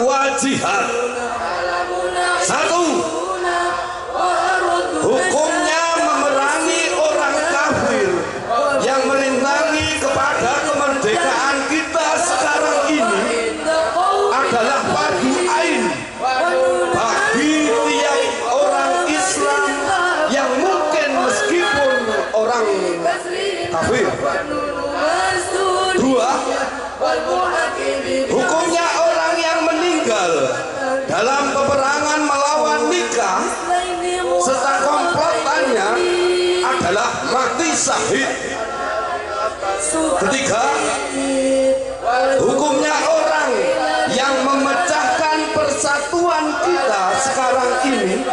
taqwa jihad. Satu, hukumnya memerangi orang kafir yang merintangi kepada kemerdekaan kita sekarang ini adalah fardu ain bagi tiap orang Islam yang mungkin meskipun orang kafir. Dua, hukumnya orang yang meninggal dalam peperangan melawan nikah serta komplotannya adalah mati syahid. Ketiga, hukumnya orang yang memecahkan persatuan kita sekarang ini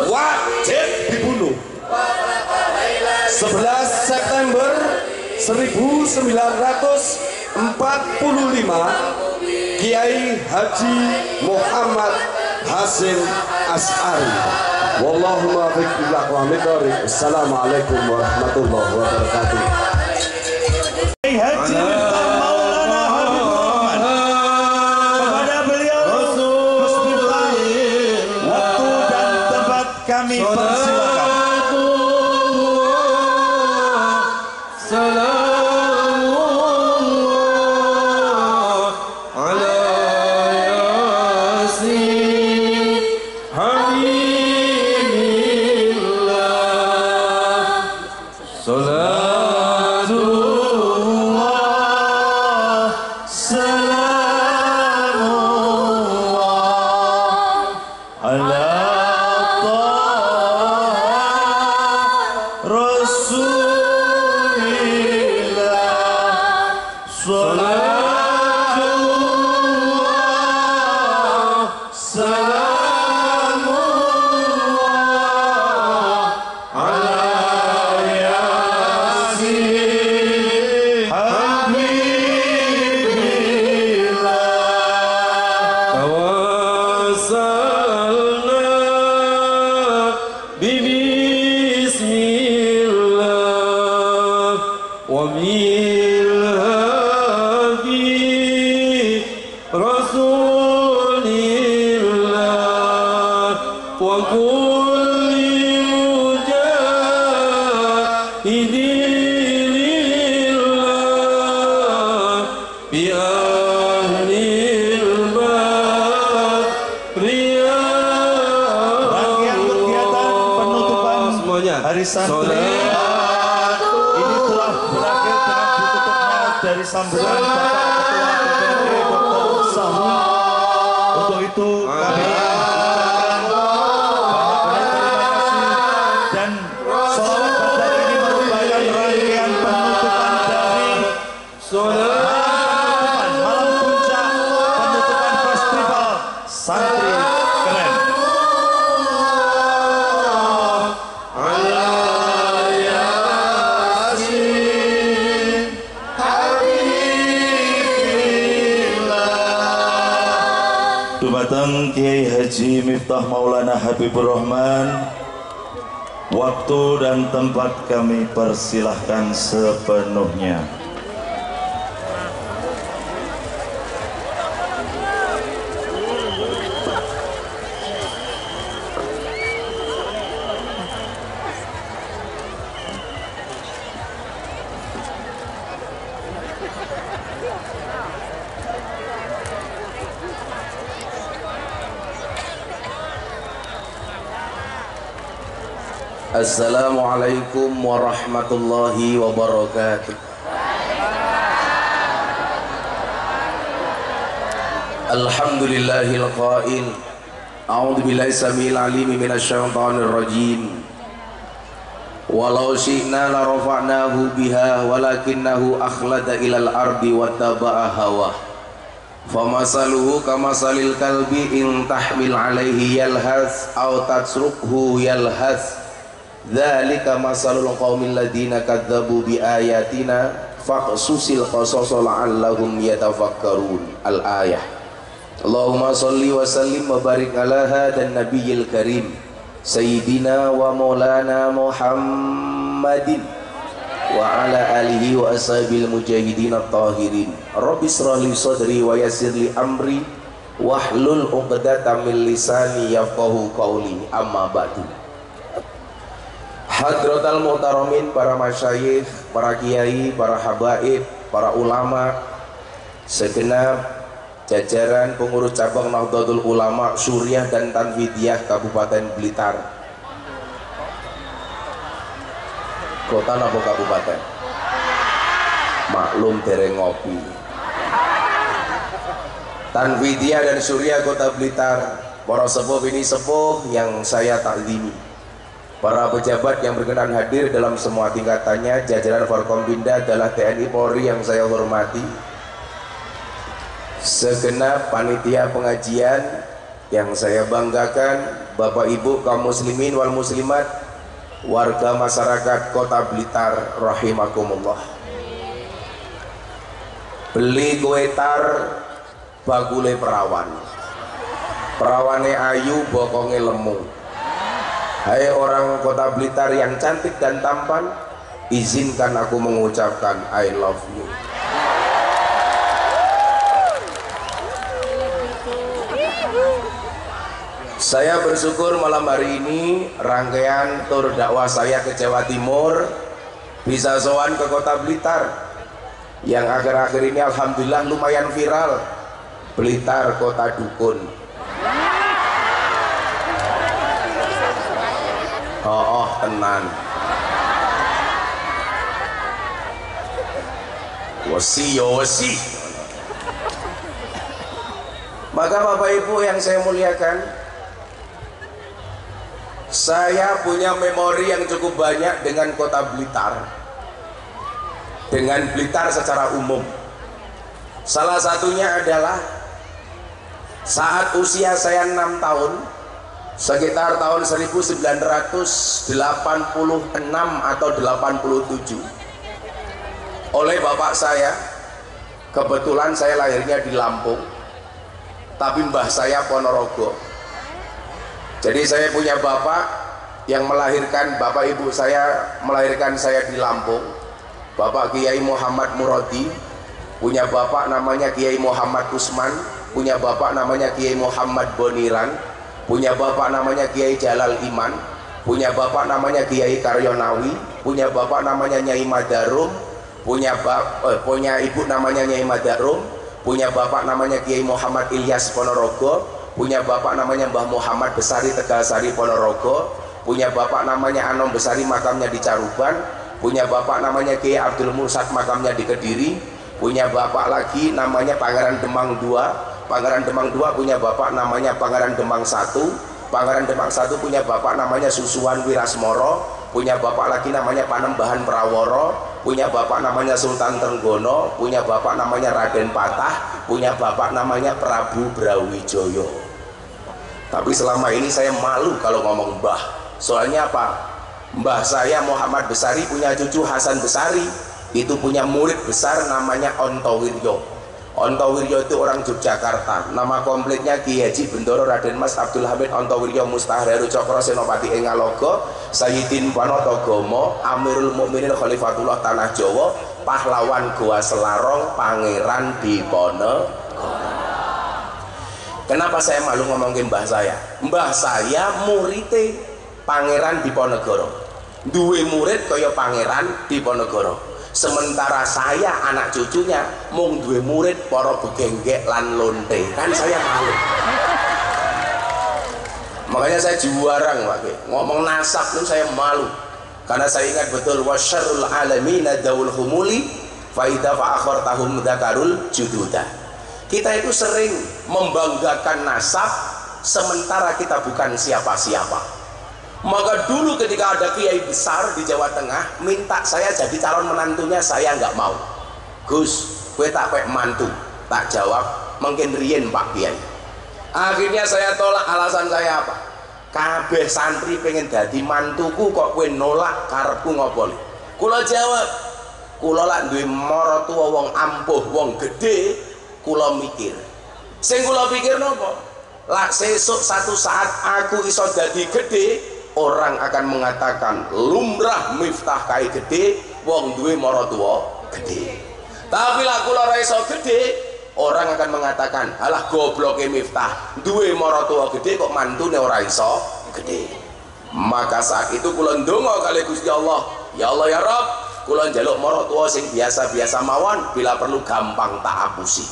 wajib dibunuh. 11 September 1945 Kiai Haji Muhammad Hasyim Asy'ari. Wallahu muwaffiq ila aqwamit thoriq. Assalamualaikum warahmatullahi wabarakatuh. Kiai Haji Maulana Habibur Rahman, kepada beliau waktu dan tempat kami persilakan. Santri ini telah berakhir dengan ditutupnya dari sambutan Bapak Ketua DPRD Dr. Sahu. Untuk itu kami banyak terima kasih dan sholawat badar ini merupakan rangkaian penutupan dari malam puncak penutupan festival santri keren. Dumateng Kiai Haji Miftah Maulana Habibur Rahman, waktu dan tempat kami persilahkan sepenuhnya. Assalamualaikum warahmatullahi wabarakatuh. Alhamdulillahil qail a'udzu billahi samil alim minasyaitonir rajim. Walau syi'na la rafa'nahu biha walakinnahu akhlada ilal ardi wattaba'a hawa. Famasaluhu kamasalil kalbi in tahmil alaihi yalhas aw tatsrukhu yalhas. Dzalika masalul qaumil ladina kadzdzabu bi ayatina faqsusil qasasa la'allahum yatafakkarun. Al-ayah. Allahumma shalli wa sallim wa barik ala hadan nabiyil karim sayyidina wa maulana Muhammadin wa ala alihi wa ashabil mujahidin at-tahirin. Rabbi shrah li sadri wa yassir li amri wahlul 'uqdatam min lisani yafqahu qawli, amma ba'du. Hadratal muhtaramin, para masyayikh, para kiai, para habaib, para ulama, segenap jajaran pengurus cabang Nahdlatul Ulama Suriah dan Tanfidiyah Kabupaten Blitar. Kota napa kabupaten? Maklum dereng ngopi. Tanfidiyah dan Suriah Kota Blitar, para sepuh ini sepuh yang saya taklimi, para pejabat yang berkenan hadir dalam semua tingkatannya, jajaran Forkompinda adalah TNI Polri yang saya hormati, segenap panitia pengajian yang saya banggakan, Bapak Ibu kaum muslimin wal muslimat, warga masyarakat Kota Blitar rahimakumullah. Beli kue tar bagule perawan, perawane ayu bokonge lemu. Hai orang Kota Blitar yang cantik dan tampan, izinkan aku mengucapkan I love you. Saya bersyukur malam hari ini rangkaian tur dakwah saya ke Jawa Timur bisa sowan ke Kota Blitar yang akhir-akhir ini alhamdulillah lumayan viral, Blitar Kota Dukun. Oh tenan, wesi yo wesi. Maka Bapak Ibu yang saya muliakan, saya punya memori yang cukup banyak dengan Kota Blitar, dengan Blitar secara umum. Salah satunya adalah saat usia saya 6 tahun, sekitar tahun 1986 atau 87, oleh bapak saya. Kebetulan saya lahirnya di Lampung, tapi mbah saya Ponorogo. Jadi saya punya bapak yang melahirkan, bapak ibu saya melahirkan saya di Lampung, Bapak Kiai Muhammad Muradi. Punya bapak namanya Kiai Muhammad Usman, punya bapak namanya Kiai Muhammad Boniran, punya bapak namanya Kiai Jalal Iman, punya bapak namanya Kiai Karyonawi, punya bapak namanya Nyai Madarum, punya ibu namanya Nyai Madarum, punya bapak namanya Kiai Muhammad Ilyas Ponorogo, punya bapak namanya Mbah Muhammad Besari Tegalsari Ponorogo, punya bapak namanya Anom Besari makamnya di Caruban, punya bapak namanya Kiai Abdul Mursad makamnya di Kediri, punya bapak lagi namanya Pangeran Demang II, Pangeran Demang II punya bapak namanya Pangeran Demang I, Pangeran Demang I punya bapak namanya Susuwan Wirasmoro, punya bapak lagi namanya Panembahan Praworo, punya bapak namanya Sultan Trenggono, punya bapak namanya Raden Patah, punya bapak namanya Prabu Brawijaya. Tapi selama ini saya malu kalau ngomong mbah. Soalnya apa? Mbah saya Muhammad Besari punya cucu Hasan Besari, itu punya murid besar namanya Ontowiryo. Ontowiryo itu orang Yogyakarta. Nama komplitnya Ki Haji Bendoro Raden Mas Abdul Hamid Ontowiryo Mustahreru Cokro Senopati Engalogo Sayyidin Panotogomo Amirul Mukminin Khalifatullah Tanah Jawa, pahlawan Goa Selarong, Pangeran Diponegoro. Kenapa saya malu ngomongin mbah saya? Mbah saya muridé Pangeran Diponegoro, duwe murid kaya Pangeran Diponegoro. Sementara saya anak cucunya mung duwe murid para begenggek lan lonte, kan saya malu. Makanya saya juarang lagi ngomong nasab itu saya malu, karena saya ingat betul wasyarrul alamina daul humuli fa idza fa akhartahum dzakarul jududa. Kita itu sering membanggakan nasab sementara kita bukan siapa-siapa. Maka dulu ketika ada kiai besar di Jawa Tengah minta saya jadi calon menantunya, saya nggak mau. Gus, gue tak pek mantu. Tak jawab, mungkin rien Pak Kiai. Akhirnya saya tolak. Alasan saya apa? Kabeh santri pengen jadi mantuku, kok gue nolak karepku ngopoli. Kula jawab, kula lak duwe maratuwa wong ampuh, wong gede, kula mikir. Sing kula pikir nopo? Lak sesuk satu saat aku iso dadi gede, orang akan mengatakan lumrah Miftah kai gede, wong duwe maratuwa gede. Tapi lah kula ora iso gede, orang akan mengatakan, alah gobloke Miftah, duwe maratuwa gede kok mantune ora iso gede. Maka saat itu kula ndonga kali Gusti Allah, ya Allah ya Rabb, kula njaluk maratuwa sing biasa-biasa mawon, bila perlu gampang tak apusi.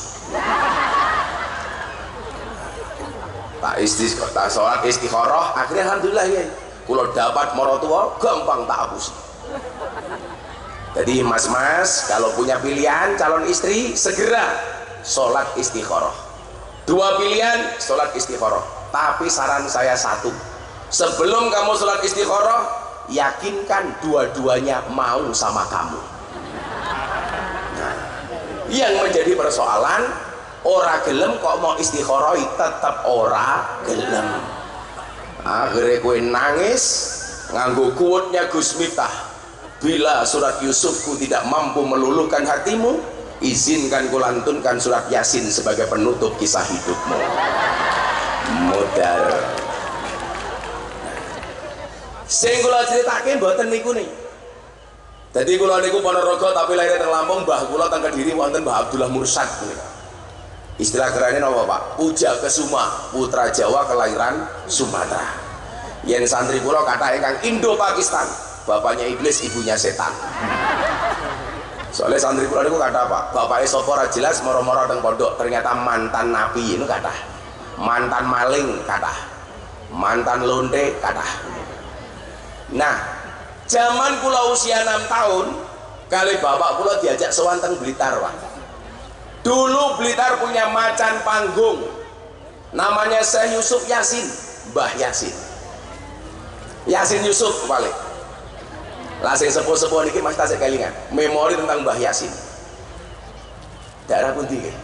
tak sholat istikharah, akhirnya alhamdulillah ya, kula dapat maratuwa gampang tak apusi. Jadi mas-mas kalau punya pilihan calon istri, segera sholat istikharah. 2 pilihan sholat istikharah. Tapi saran saya satu, sebelum kamu sholat istikharah, yakinkan dua-duanya mau sama kamu. Nah, yang menjadi persoalan, ora gelem kok mau istikharah tetap ora gelem. Akhirnya kowe nangis nganggo kuwutnya Gus Miftah, bila surat Yusufku tidak mampu meluluhkan hatimu, izinkan kulantunkan surat Yasin sebagai penutup kisah hidupmu. Modal sing kula critakake mboten niku nih. Dadi kula niku Ponorogo tapi lahir teng Lampung, mbah kula teng Kediri wonten Mbah Abdullah Mursad. Istilah kerennya napa Pak? Puja Kesuma, putra Jawa kelahiran Sumatera. Yen santri kula kathah ingkang Indo-Pakistan, bapaknya iblis, ibunya setan. Soalnya santri kula niku kata apa? Bapaknya sapa ora jelas, moro-moro teng pondok ternyata mantan napi itu kata. Mantan maling kata. Mantan lonte kata. Nah, zaman kula usia 6 tahun, kali bapak kula diajak sowan teng Blitar, Pak. Dulu Blitar punya macan panggung. Namanya Syekh Yusuf Yasin, Mbah Yasin. Yasin Yusuf paling. Lah sing sepuh-sepuh niki Mas tasik kelingan memori tentang Mbah Yasin. Daerah pundi nggih?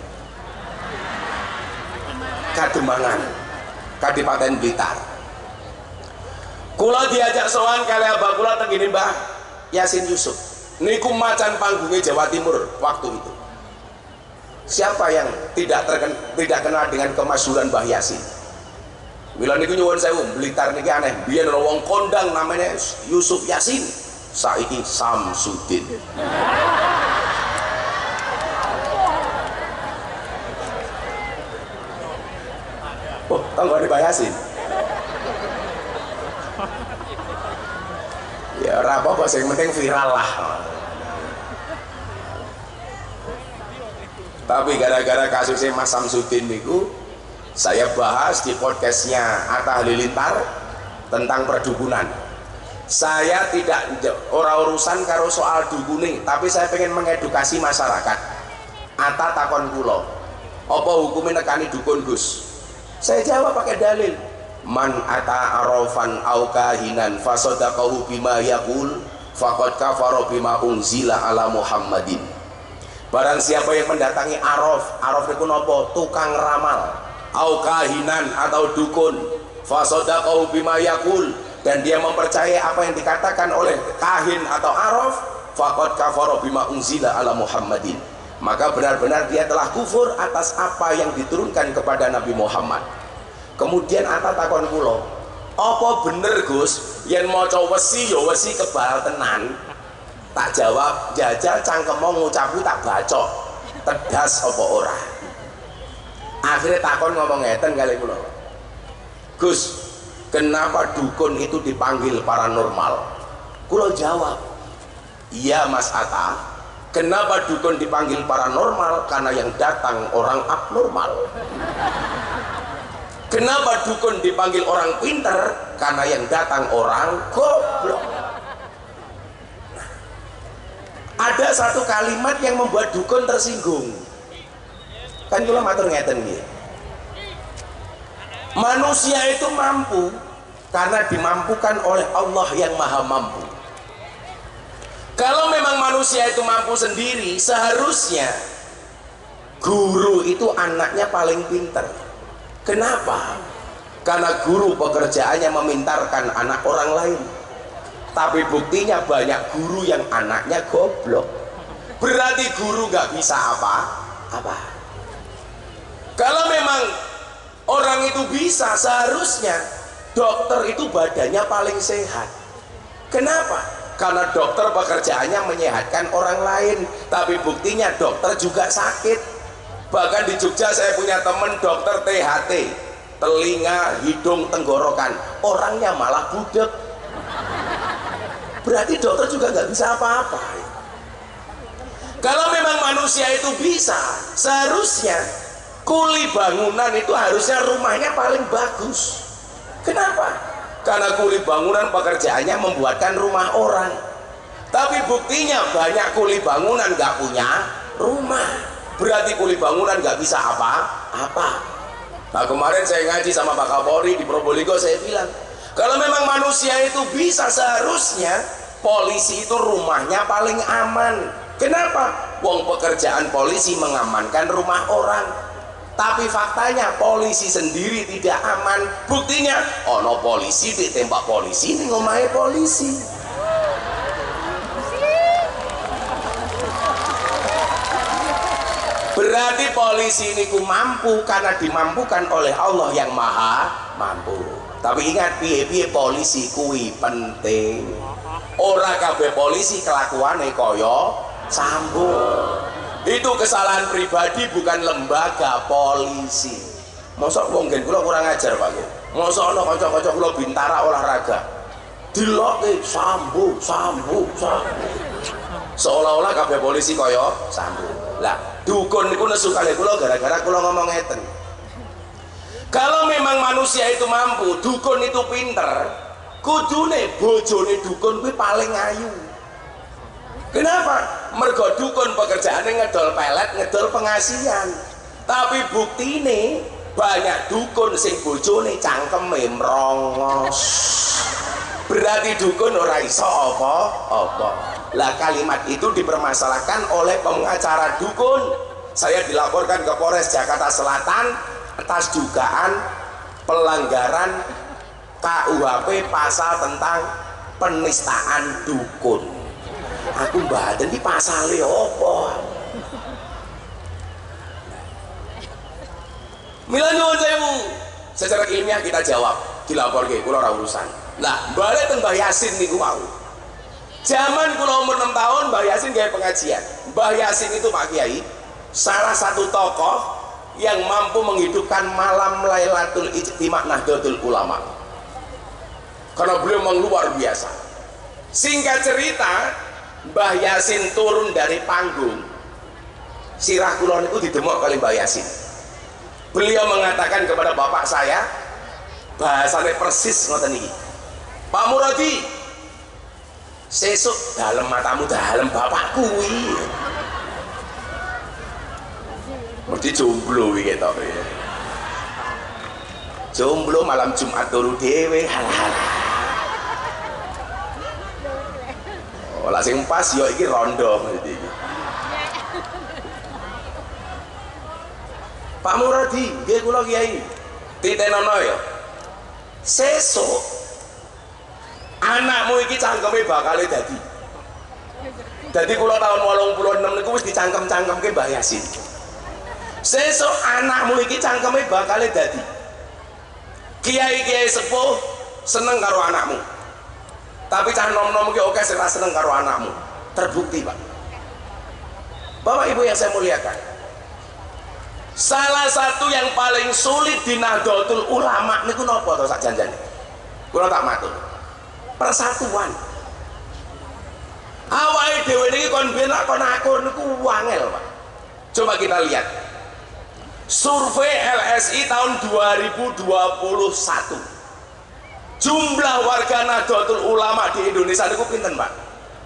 Kademangan, Kadipaten Blitar. Kula diajak sowan kali abah kula teng ngene Mbah Yasin Yusuf. Niku macan panggungnya Jawa Timur waktu itu. Siapa yang tidak kenal dengan kemasyhuran Mbah Yasin? Mila niku nyuwun sewu, Blitar niki aneh. Biyen ana wong kondang namanya Yusuf Yasin. Saiki Samsudin. Oh, tangga Mbah Yasin. Ya ora apa-apa, sing penting viral lah. Tapi gara-gara kasusnya Mas Samsudin niku, saya bahas di podcastnya Atta Halilintar tentang perdukunan. Saya tidak urusan karo soal dukune, tapi saya pengen mengedukasi masyarakat. Atta takon kula, apa hukumnya nekani dukun Gus? Saya jawab pakai dalil. Man ata arafan au kahinan fasadaqahu bima yaqul faqad kafara bima unzila ala Muhammadin. Barang siapa yang mendatangi araf niku napa? Tukang ramal, au kahinan atau dukun, fasadaqahu bima yaqul, dan dia mempercayai apa yang dikatakan oleh kahin atau araf, faqad kafara bima unzila ala Muhammadin, maka benar-benar dia telah kufur atas apa yang diturunkan kepada Nabi Muhammad. Kemudian Atta takon kula, apa bener Gus yen maca wesi ya wesi kebal tenan? Tak jawab, jajal cangkemmu ngucapu tak bacok, tedas apa ora? Akhirnya takon ngomong ngeten kali kula, Gus, kenapa dukun itu dipanggil paranormal? Kula jawab, iya Mas Atta, kenapa dukun dipanggil paranormal? Karena yang datang orang abnormal. Kenapa dukun dipanggil orang pinter? Karena yang datang orang goblok. Ada satu kalimat yang membuat dukun tersinggung. Kan kula matur ngeten nggih. Manusia itu mampu karena dimampukan oleh Allah yang Maha Mampu. Kalau memang manusia itu mampu sendiri, seharusnya guru itu anaknya paling pinter. Kenapa? Karena guru pekerjaannya memintarkan anak orang lain. Tapi buktinya banyak guru yang anaknya goblok. Berarti guru gak bisa apa-apa. Kalau memang orang itu bisa, seharusnya dokter itu badannya paling sehat. Kenapa? Karena dokter pekerjaannya menyehatkan orang lain. Tapi buktinya dokter juga sakit. Bahkan di Jogja saya punya teman dokter THT, telinga, hidung, tenggorokan, orangnya malah budek. Berarti dokter juga nggak bisa apa-apa. Kalau memang manusia itu bisa, seharusnya kuli bangunan itu harusnya rumahnya paling bagus. Kenapa? Karena kuli bangunan pekerjaannya membuatkan rumah orang. Tapi buktinya banyak kuli bangunan nggak punya rumah. Berarti kuli bangunan nggak bisa apa-apa. Nah kemarin saya ngaji sama Pak Kapolri di Probolinggo, saya bilang kalau memang manusia itu bisa, seharusnya polisi itu rumahnya paling aman. Kenapa? Wong pekerjaan polisi mengamankan rumah orang. Tapi faktanya polisi sendiri tidak aman. Buktinya ono polisi ditembak polisi ning omahe polisi. Berarti polisi ini mampu karena dimampukan oleh Allah yang maha mampu. Tapi ingat, piye-piye polisi kuwi penting. Ora kabeh polisi kelakuane kaya Sambo. Itu kesalahan pribadi, bukan lembaga polisi. Mosok wong gen kula kurang ajar Pak. Mosok ana kanca-kanca kula bintara olahraga diloke Sambo. Seolah-olah kabeh polisi kaya Sambo. Lah, dukun niku nesu kalih kula gara-gara kula ngomong ngeten. Kalau memang manusia itu mampu, dukun itu pinter, kudune bojone dukun kuwi paling ayu. Kenapa? Mergo dukun pekerjaannya ngedol pelet, ngedol pengasihan. Tapi buktine banyak dukun sing bojone cangkeme mrongos. Berarti dukun ora iso apa-apa. Lah kalimat itu dipermasalahkan oleh pengacara dukun. Saya dilaporkan ke Polres Jakarta Selatan atas dugaan pelanggaran KUHP pasal tentang penistaan dukun. Aku mbaten iki pasale apa? Mila nyuwun sewu. Secara ilmiah kita jawab, dilaporke kula ora urusan. Lah, balik teng Mbah Yasin niku wau. Zaman kula umur 6 tahun, Mbah Yasin gawe pengajian. Mbah Yasin itu Pak Kiai, salah satu tokoh yang mampu menghidupkan malam Lailatul Ijtima Nahdlatul Ulama. Karena beliau memang luar biasa. Singkat cerita, Mbah Yasin turun dari panggung. Sirah kula niku didemok kali Mbah Yasin. Beliau mengatakan kepada bapak saya, bahasane persis ngoten iki. Pak Muradi, sesuk dalem matamu dalem bapakku kuwi. Mesti jomblo iki ketok. Jomblo malam Jumat turu dhewe hal-hal. Lah sing pas yo iki rondo mesti iki. Pak Muradi, nggih kula Kiai. Titenono ya. Sesuk anakmu iki cangkeme bakal dadi. Dadi kula tahun 86 niku wis dicangkem-cangkemke Mbah Yasin. Sesuk anakmu iki cangkeme bakal dadi. Kiai-kiai sepuh seneng karo anakmu. Tapi cah nom-nom ki oke sing seneng karo anakmu. Terbukti, Pak. Bapak Ibu yang saya muliakan, salah satu yang paling sulit di Nahdlatul Ulama niku napa to sak janjane? Kula tak matur. Persatuan. Awake dhewe niki kon ben kon akur niku wangel, Pak. Coba kita lihat. Survei LSI tahun 2021. Jumlah warga Nahdlatul Ulama di Indonesia niku pinten, Pak?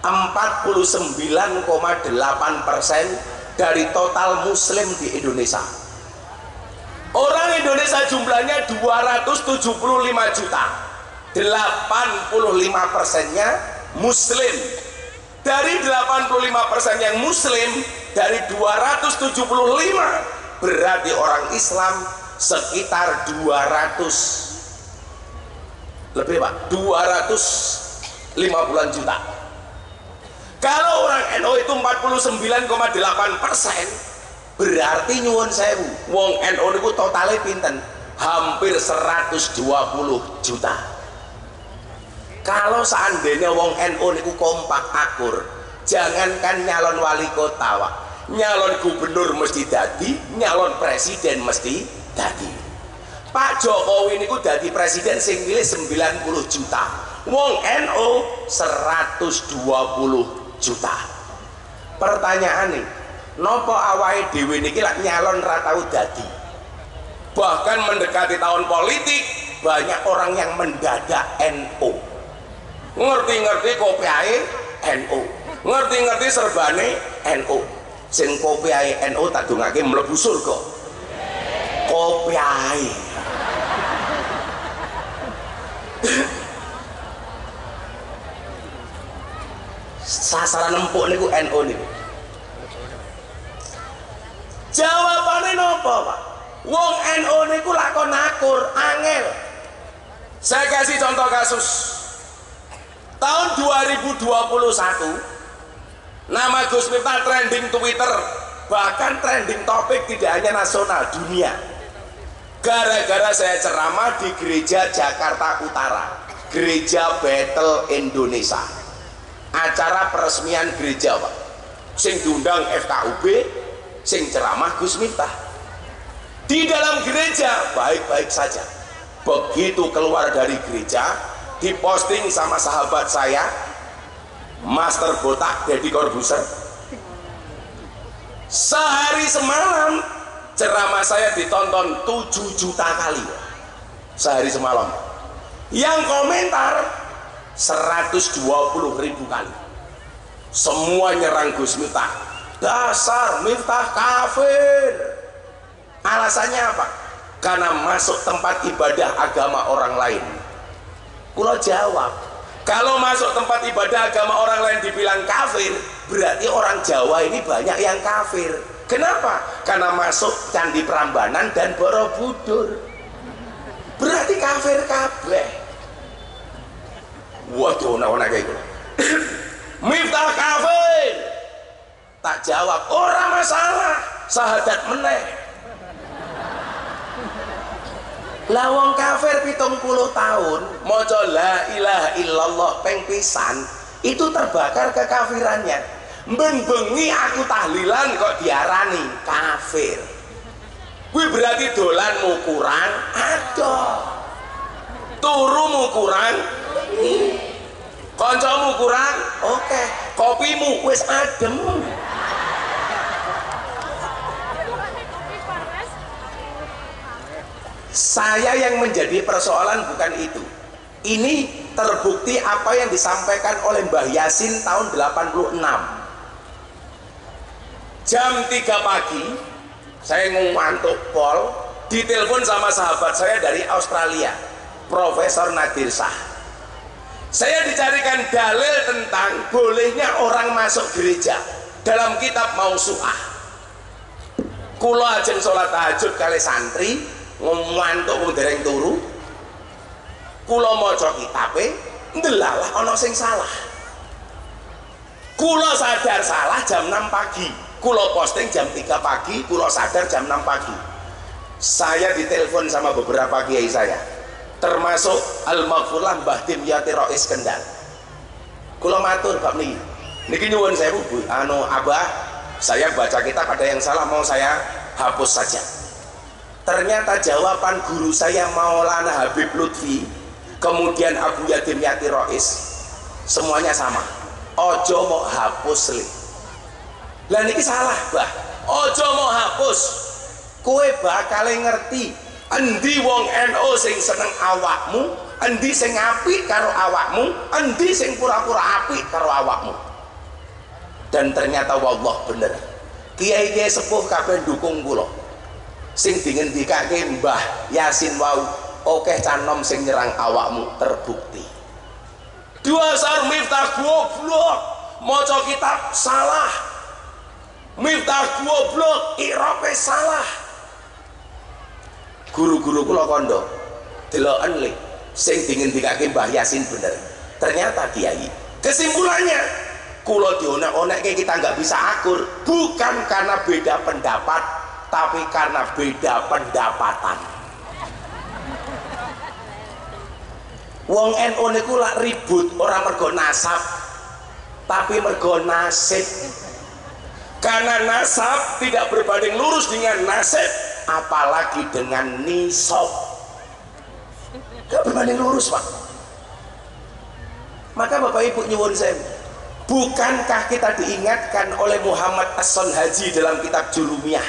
49,8% dari total muslim di Indonesia. Orang Indonesia jumlahnya 275 juta. 85%-nya muslim. Dari 85% yang muslim, dari 275 berarti orang Islam sekitar 200 lebih, Pak, 250-an juta. Kalau orang NU itu 49,8%, berarti nyuwun sewu, wong NU niku totale pinten? Hampir 120 juta. Kalau seandainya wong NU niku kompak akur, jangankan nyalon wali kota, Pak, nyalon gubernur mesti dadi, nyalon presiden mesti dadi. Pak Jokowi niku dadi presiden sing milih 90 juta, wong NU 120 juta. Pertanyaan nih, nopo awake dhewe niki lak nyalon ra tau dadi? Bahkan mendekati tahun politik banyak orang yang mendadak NU. Ngerti-ngerti kopiahe NU, ngerti-ngerti serbane NU. Sing kopiahe NU tak dongake mlebu surga. Kopiahe. Sasaran empuk niku NU niku. Jawabane nopo, Pak? Wong NU niku lakon akur angel. Saya kasih contoh kasus. Tahun 2021 nama Gus Miftah trending Twitter, bahkan trending topik tidak hanya nasional, dunia. Gara-gara saya ceramah di gereja Jakarta Utara, gereja Bethel Indonesia. Acara peresmian gereja, Pak. Sing diundang FKUB, sing ceramah Gus Miftah. Di dalam gereja baik-baik saja. Begitu keluar dari gereja, diposting sama sahabat saya, Master Botak Deddy Corbuzier. Sehari semalam ceramah saya ditonton 7 juta kali. Sehari semalam. Yang komentar 120.000 kali. Semua nyerang Gus Miftah. Dasar Miftah kafir. Alasannya apa? Karena masuk tempat ibadah agama orang lain. Kulo jawab, kalau masuk tempat ibadah agama orang lain dibilang kafir, berarti orang Jawa ini banyak yang kafir. Kenapa? Karena masuk Candi Prambanan dan Borobudur. Berarti kafir kabeh. Waduh, ona-ona kayak gitu. Miftah kafir. Tak jawab, ora masalah, sahadat meneh. Lah wong kafir 70 tahun maca la ilaha illallah ping pisan itu terbakar kekafirannya. Ben bengi aku tahlilan kok diarani kafir. Kuwi berarti dolanmu kurang adoh. Turumu kurang, kancamu kurang, oke. Kopimu wis adem. Saya yang menjadi persoalan bukan itu. Ini terbukti apa yang disampaikan oleh Mbah Yasin tahun 86. Jam 3 pagi saya ngantuk pol, ditelepon sama sahabat saya dari Australia, Profesor Nadir Shah. Saya dicarikan dalil tentang bolehnya orang masuk gereja dalam kitab Mausu'ah. Kulo ajeng sholat tahajud kali santri ngantuk wong dereng turu, kula maca kitabe ndelalah ana sing salah. Kula sadar salah jam 6 pagi, kula posting jam 3 pagi, kula sadar jam 6 pagi. Saya ditelepon sama beberapa kiai saya, termasuk Al-Maghfurlah Mbah Dimyati Rais Kendal. Kula matur bab niki nyuwun sewu Bu, Abah, saya baca kitab ada yang salah, mau saya hapus saja. Ternyata jawaban guru saya Maulana Habib Lutfi, kemudian Abu Yadim Yati Rais, semuanya sama. Ojo mau hapus li. Lah niki salah, Bah. Ojo mau hapus. Kowe bakal ngerti endi wong NU sing seneng awakmu, endi sing apik karo awakmu, endi sing pura-pura apik karo awakmu. Dan ternyata wallah bener. Kiai-kiai sepuh kabeh dukung kula. Sing dingendikake Mbah Yasin wau, oke canom sing nyerang awakmu terbukti. Dasar Miftah goblok, maca kitab salah. Miftah goblok, irope salah. Guru-guru kula kondo deloken le sing dingendikake Mbah Yasin bener. Ternyata kiai. Kesimpulannya, kula dionek-onekke kita nggak bisa akur, bukan karena beda pendapat, tapi karena beda pendapatan. Wong NU niku lak ribut ora mergo nasab, tapi mergo nasib. Karena nasab tidak berbanding lurus dengan nasib, apalagi dengan nisab. Gak berbanding lurus, Pak. Maka Bapak Ibu nyuwun saya, bukankah kita diingatkan oleh Muhammad As-Sonhaji dalam kitab Julumiyah,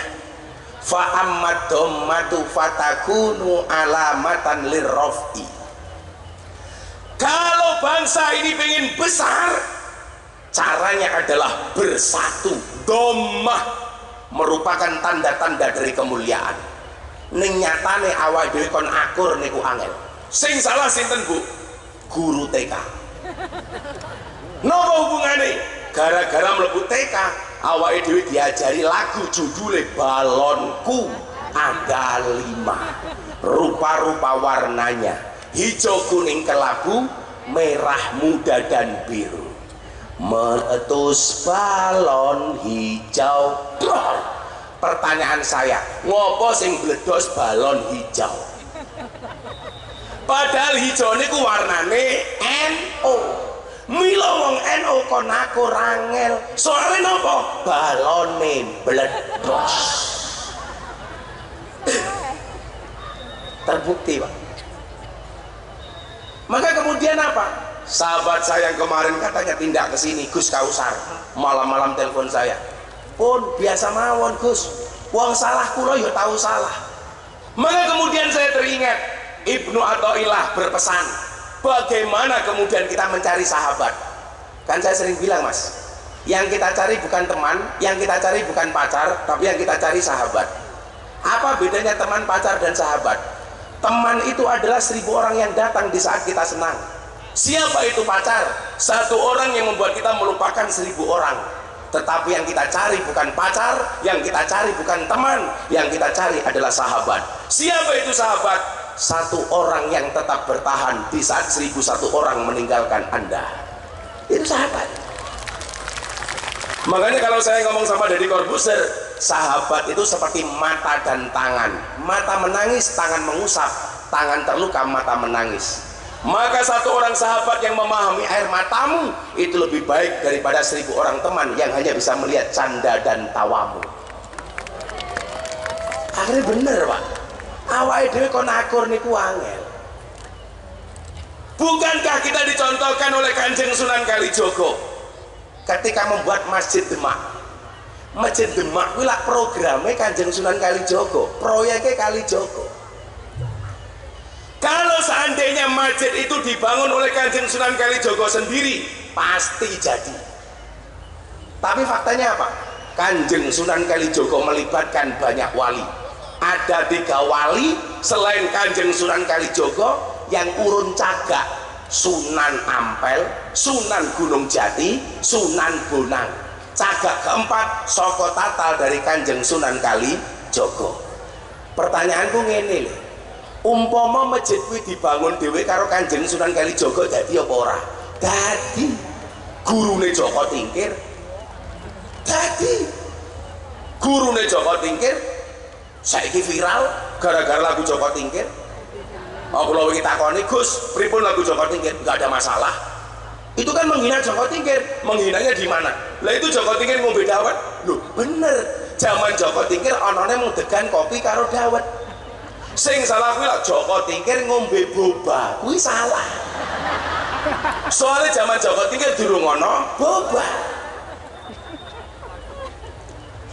fa ammad dhammatu fatakunu alamatan lirraf'i. Kalau bangsa ini pengen besar, caranya adalah bersatu. Dhammah merupakan tanda-tanda dari kemuliaan. Ning nyatane awake dhewe kon akur niku angel. Sing salah sinten, Bu? Guru TK. Napa hubungane? Gara-gara mlebu TK, awake dhewe diajari lagu judule Balonku Ada 5. Rupa-rupa warnanya, hijau, kuning, kelabu, merah, muda, dan biru. Meletus balon hijau. Pertanyaan saya, ngopo sing bledos balon hijau? Padahal hijau niku warnane NO. Mila wong NO kon aku rangel. Soale napa? Balone bledos. Terbukti, Pak. Maka kemudian apa? Sahabat saya yang kemarin katanya tindak ke sini, Gus Kausar, malam-malam telepon saya. Pun biasa mawon, Gus. Wong salah kula ya tahu salah. Maka kemudian saya teringat Ibnu Athaillah berpesan, bagaimana kemudian kita mencari sahabat. Kan saya sering bilang, Mas, yang kita cari bukan teman, yang kita cari bukan pacar, tapi yang kita cari sahabat. Apa bedanya teman, pacar, dan sahabat? Teman itu adalah 1000 orang yang datang di saat kita senang. Siapa itu pacar? Satu orang yang membuat kita melupakan 1000 orang. Tetapi yang kita cari bukan pacar, yang kita cari bukan teman, yang kita cari adalah sahabat. Siapa itu sahabat? Satu orang yang tetap bertahan di saat 1001 orang meninggalkan Anda. Itu sahabat. Makanya kalau saya ngomong sama Deddy Corbuzier, sahabat itu seperti mata dan tangan. Mata menangis, tangan mengusap. Tangan terluka, mata menangis. Maka satu orang sahabat yang memahami air matamu itu lebih baik daripada 1000 orang teman yang hanya bisa melihat canda dan tawamu. Akhirnya bener, Pak. Awake dhewe kon akur niku angel. Bukankah kita dicontohkan oleh Kanjeng Sunan Kalijogo ketika membuat Masjid Demak? Masjid Demak kuwi lak programe Kanjeng Sunan Kalijogo, proyeknya Kalijogo. Kalau seandainya masjid itu dibangun oleh Kanjeng Sunan Kalijogo sendiri, pasti jadi. Tapi faktanya apa? Kanjeng Sunan Kalijogo melibatkan banyak wali. Ada 3 wali selain Kanjeng Sunan Kalijogo yang urun cagak: Sunan Ampel, Sunan Gunung Jati, Sunan Bonang. Cagak keempat Soko Tatal dari Kanjeng Sunan Kalijogo. Pertanyaanku ngene lho, umpama masjid kuwi dibangun dhewe karo Kanjeng Sunan Kalijogo dadi apa ora? Dadi. Gurune Joko Tingkir dadi. Gurune Joko Tingkir saiki viral gara-gara lagu Joko Tingkir. Aku lho wingi takoni, Gus, pripun lagu Joko Tingkir? Enggak ada masalah. Itu kan menghina Joko Tingkir. Menghinanya di mana? Lah itu Joko Tingkir ngombe dawet. Loh, bener. Zaman Joko Tingkir onone mung degan kopi karo dawet. Sing salah kuwi lak Joko Tingkir ngombe boba, kuwi salah. Soalnya zaman Joko Tingkir durung ono boba.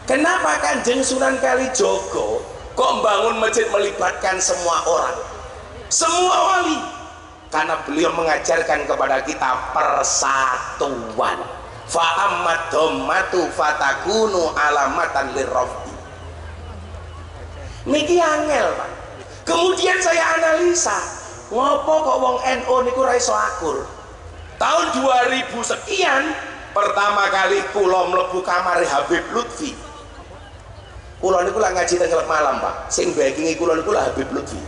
Kenapa Kanjeng Sunan Kalijogo kok membangun masjid melibatkan semua orang, semua wali? Karena beliau mengajarkan kepada kita persatuan. Fa ammad dhammatu fatakunu alamatan lirraf'i. Niki angel, Pak. Kemudian saya analisa, ngopo kok wong NU niku ra iso akur. Tahun 2000 sekian pertama kali kula mlebu kamar Habib Lutfi. Kula niku lak ngaji teng malam, Pak. Sing backingi kula niku lak Habib Lutfi.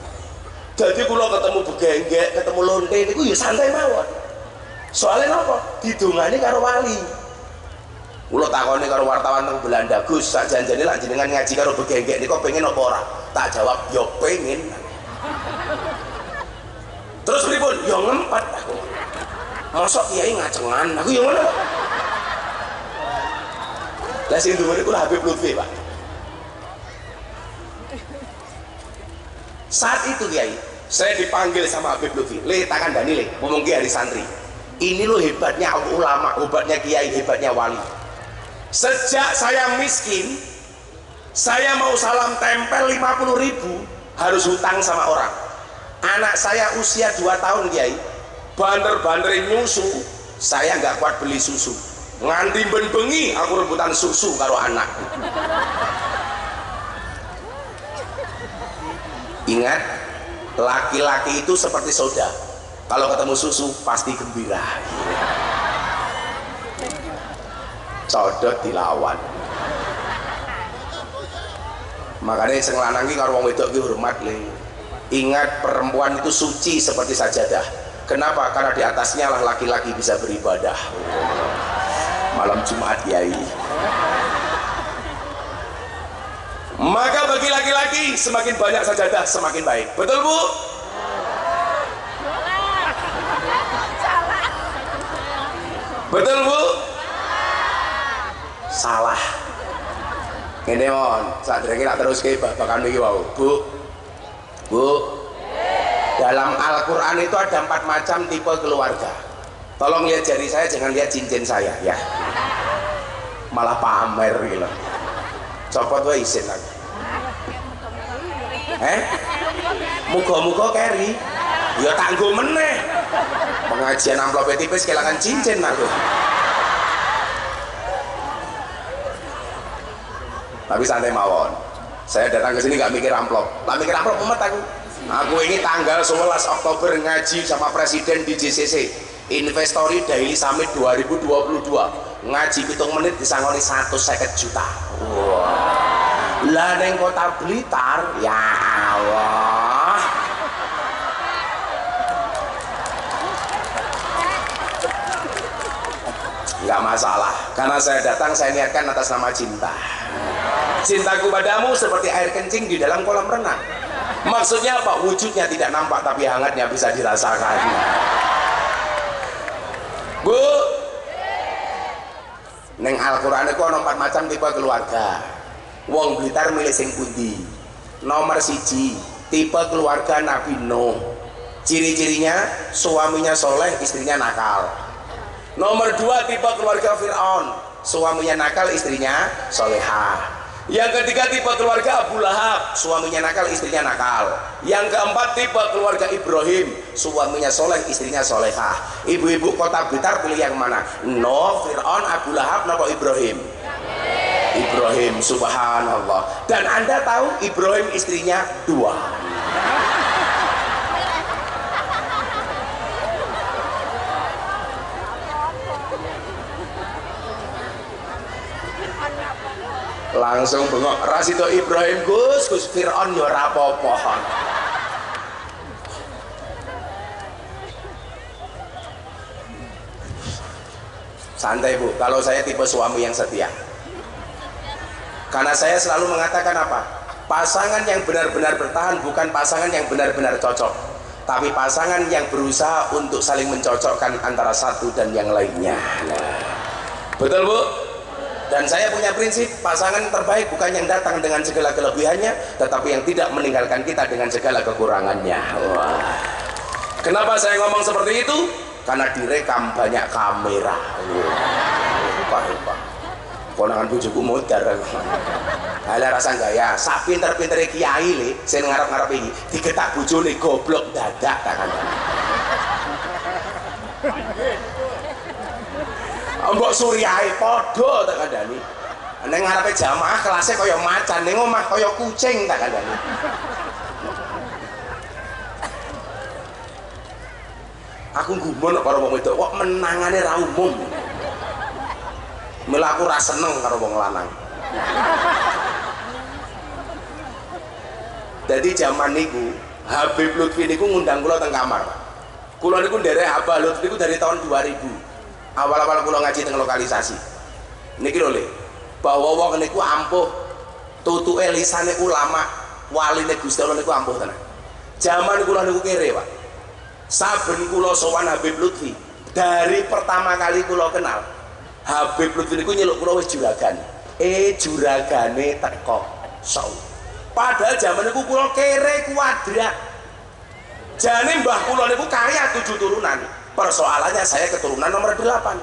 Jadi kula ketemu begenggek, ketemu lonte niku ya santai mawon. Soalnya napa? Didongani karo wali. Kula takoni karo wartawan teng Belanda, Gus, sak janjane lak jenengan ngaji karo begenggek niku pengen apa ora? Tak jawab, yo pengen. Terus pripun? Yo ngempet aku. Mosok kiai ngacengan, aku yo ngono. Lah sing dhuwur iku Habib Lutfi, Pak. Saat itu Kiai, saya dipanggil sama Habib Lutfi, "Le, tak kandhani le, ngomong ki hari santri. Ini lo hebatnya ulama, hebatnya kiai, hebatnya wali. Sejak saya miskin, saya mau salam tempel 50.000 harus hutang sama orang. Anak saya usia 2 tahun Kiai, bander-banderin nyusu, saya nggak kuat beli susu. Nganti ben bengi aku rebutan susu karo anak." Ingat, laki-laki itu seperti soda. Kalau ketemu susu pasti gembira. Codot dilawan. Makanya sing lanang iki karo wong wedok ki hormat le. Ingat, perempuan itu suci seperti sajadah. Kenapa? Karena di atasnya lah laki-laki bisa beribadah. Malam Jumat Yai. Maka bagi laki-laki semakin banyak sajadah semakin baik. Betul Bu? Betul Bu? Salah. Ini mon, saat ini nak terus ke babakan ini wow. Bu, dalam Al-Quran itu ada 4 macam tipe keluarga. Tolong lihat jari saya, jangan lihat cincin saya ya. Malah pamer gitu. Copot wae isin aku. Muga-muga keri. Ya tak nggo meneh. Pengajian amplop tipis kelangan cincin aku. Tapi santai mawon. Saya datang ke sini gak mikir amplop. Tak mikir amplop umat aku. Aku ini tanggal 11 Oktober ngaji sama Presiden di JCC Investori Daily Summit 2022. Ngaji 7 menit disangoni 150 juta. Wow. Lah neng Kota Blitar, ya Allah. Nggak masalah, karena saya datang saya niatkan atas nama cinta. Cintaku padamu seperti air kencing di dalam kolam renang. Maksudnya apa? Wujudnya tidak nampak tapi hangatnya bisa dirasakan. Bu, neng Al-Quran itu ada 4 macam tipe keluarga. Wong Blitar milih sing pundi? Nomor 1, tipe keluarga Nabi Nuh. Ciri-cirinya suaminya soleh, istrinya nakal. Nomor 2, tipe keluarga Fir'aun. Suaminya nakal, istrinya solehah. Yang ketiga, tipe keluarga Abu Lahab. Suaminya nakal, istrinya nakal. Yang keempat, tipe keluarga Ibrahim. Suaminya soleh, istrinya solehah. Ibu-ibu Kota Blitar pilih yang mana? Nuh, Fir'aun, Abu Lahab, atau Ibrahim? Ibrahim, subhanallah. Dan Anda tahu Ibrahim istrinya 2. Langsung bengok, rasito Ibrahim Gus Fir'aun ya ora apa-apa. Santai Bu, kalau saya tipe suami yang setia. Karena saya selalu mengatakan apa? Pasangan yang benar-benar bertahan bukan pasangan yang benar-benar cocok, tapi pasangan yang berusaha untuk saling mencocokkan antara satu dan yang lainnya. Nah, betul Bu? Dan saya punya prinsip, pasangan terbaik bukan yang datang dengan segala kelebihannya, tetapi yang tidak meninggalkan kita dengan segala kekurangannya. Wah. Kenapa saya ngomong seperti itu? Karena direkam banyak kamera. Lupa. Konangan bujuku modar. Halah rasa gaya, sak pinter-pintere kiai le, sing ngarep-ngarep iki digetak bojone goblok dadak tangan. Mbok suriahe padha tak kandhani. Ning ngarepe jamaah kelasnya kaya macan, ning omah kaya kucing tak kandhani. Aku gumun karo wong wedok kok menangane ra umum. Mula aku ra seneng karo wong lanang. Jadi zaman niku Habib Lutfi niku ngundang kula teng kamar. Kula niku nderek Habib Lutfi niku dari tahun 2000. Awal-awal kula ngaji teng lokalisasi. Niki lho Le, bahwa wong niku ampuh tutuke lisane ulama, waline Gusti Allah niku ampuh tenan. Zaman kula niku kere, Pak. Saben kula sowan Habib Lutfi, dari pertama kali kula kenal Habib Lutfi niku nyeluk kula wis juragan. juragane teko saw. Padahal zaman niku kula kere kuadrat. Jane mbah kula niku kaya 7 turunan. Persoalannya saya keturunan nomor 8.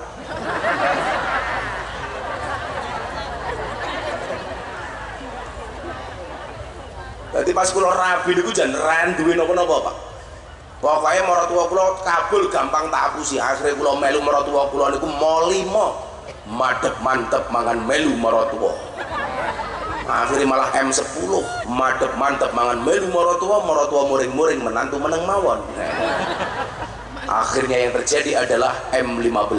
Jadi pas kula rabi niku jan ran duwe napa-napa, Pak. Pokoke maratuwa kula kabul gampang tak apusi. Akhire kula melu maratuwa kula niku molimo. Madhep mantep mangan melu maratuwa. Akhirnya malah M10 madhep mantep mangan melu maratuwa muring-muring menantu meneng mawon. Akhirnya yang terjadi adalah M15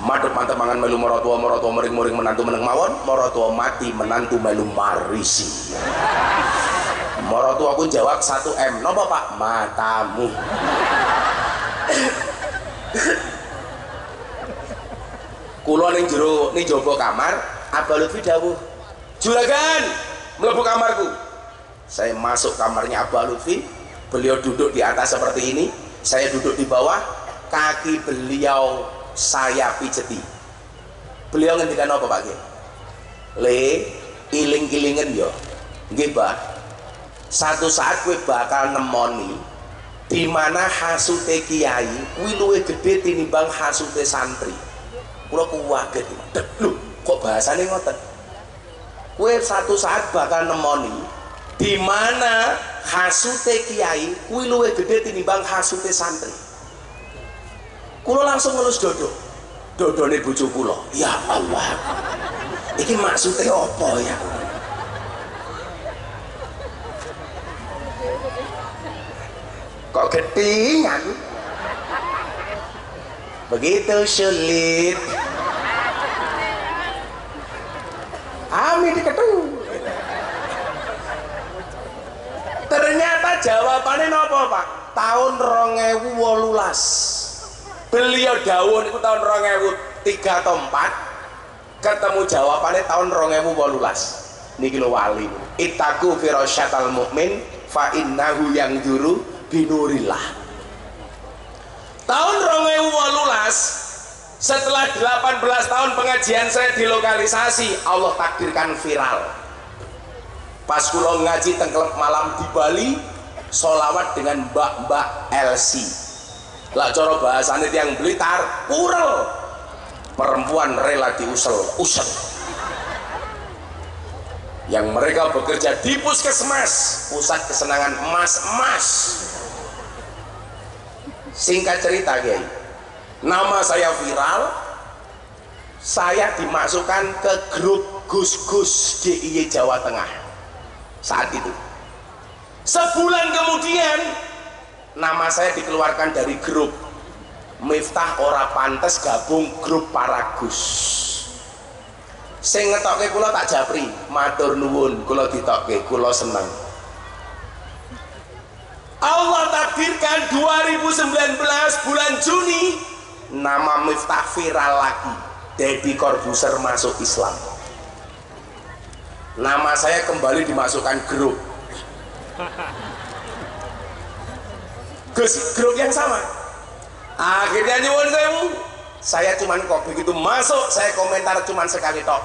madhep mantep mangan melu maratuwa muring-muring menantu meneng mawon, maratuwa mati menantu melu marisi. Maratuwa aku jawab 1M. Napa Pak? Matamu. Kula ning jero ning jaba kamar, Abah Lutfi dawuh, "Juragan, mlebu kamarku." Saya masuk kamarnya Abah Lutfi, beliau duduk di atas seperti ini, saya duduk di bawah, kaki beliau saya pijeti. Beliau ngendikan apa Pak Ki? Le, iling-ilingen yo. Nggih, Mbah. Satu saat kowe bakal nemoni di mana hasute kiai kuwi luwih gedhe tinimbang hasute santri. Kula kuwaget, lho kok bahasane ngoten. Kowe satu saat bakal nemoni di mana hasute kiai kuwi luwih gedhe tinimbang hasute santri. Kula langsung ngelus dodo. Dodone bojo kula. Ya Allah. Iki maksude apa ya? Kok ketingan? Begitu sulit. Ami diketu. Ternyata jawabannya napa Pak? Tahun 2018. Beliau dawuh niku tahun 2003 atau 4. Ketemu jawabannya tahun 2018. Niki lho wali. Ittaqu firasyatal mukmin fa innahu yanzuru binurillah. Tahun 2018, setelah 18 tahun pengajian saya di lokalisasi, Allah takdirkan viral. Pas kula ngaji tengklep malam di Bali, sholawat dengan Mbak Elsi. Lah cara bahasane tiang Blitar, kurel. Perempuan rela diusel. Yang mereka bekerja di puskesmas, pusat kesenangan emas-emas. Singkat cerita Kiai, nama saya viral, saya dimasukkan ke grup Gus-Gus DIY Jawa Tengah saat itu. Sebulan kemudian nama saya dikeluarkan dari grup. Miftah ora pantes gabung grup para Gus. Sing ngetokke kula tak japri, matur nuwun, kula ditokke, kula seneng. Allah takdirkan 2019 bulan Juni nama Miftah viral lagi. Deddy Corbuzier masuk Islam. Nama saya kembali dimasukkan grup. Grup yang sama. Akhirnya nyuwun sewu. Saya cuman kok begitu masuk, saya komentar cuman sekali tok.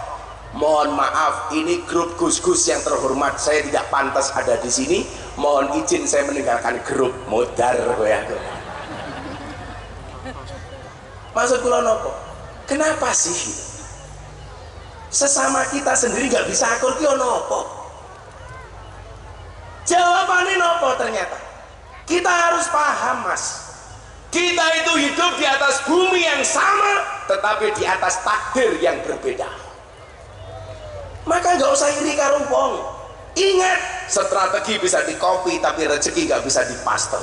Mohon maaf, ini grup Gus-Gus yang terhormat, saya tidak pantas ada di sini. Mohon izin saya meninggalkan grup. Modar ya. Maksud kula nopo? Kenapa sih? Sesama kita sendiri nggak bisa akur ki ono apa? Jawabannya nopo ternyata. Kita harus paham Mas. Kita itu hidup di atas bumi yang sama, tetapi di atas takdir yang berbeda. Maka nggak usah iri karo wong. Ingat, strategi bisa di copy, tapi rezeki nggak bisa di paste.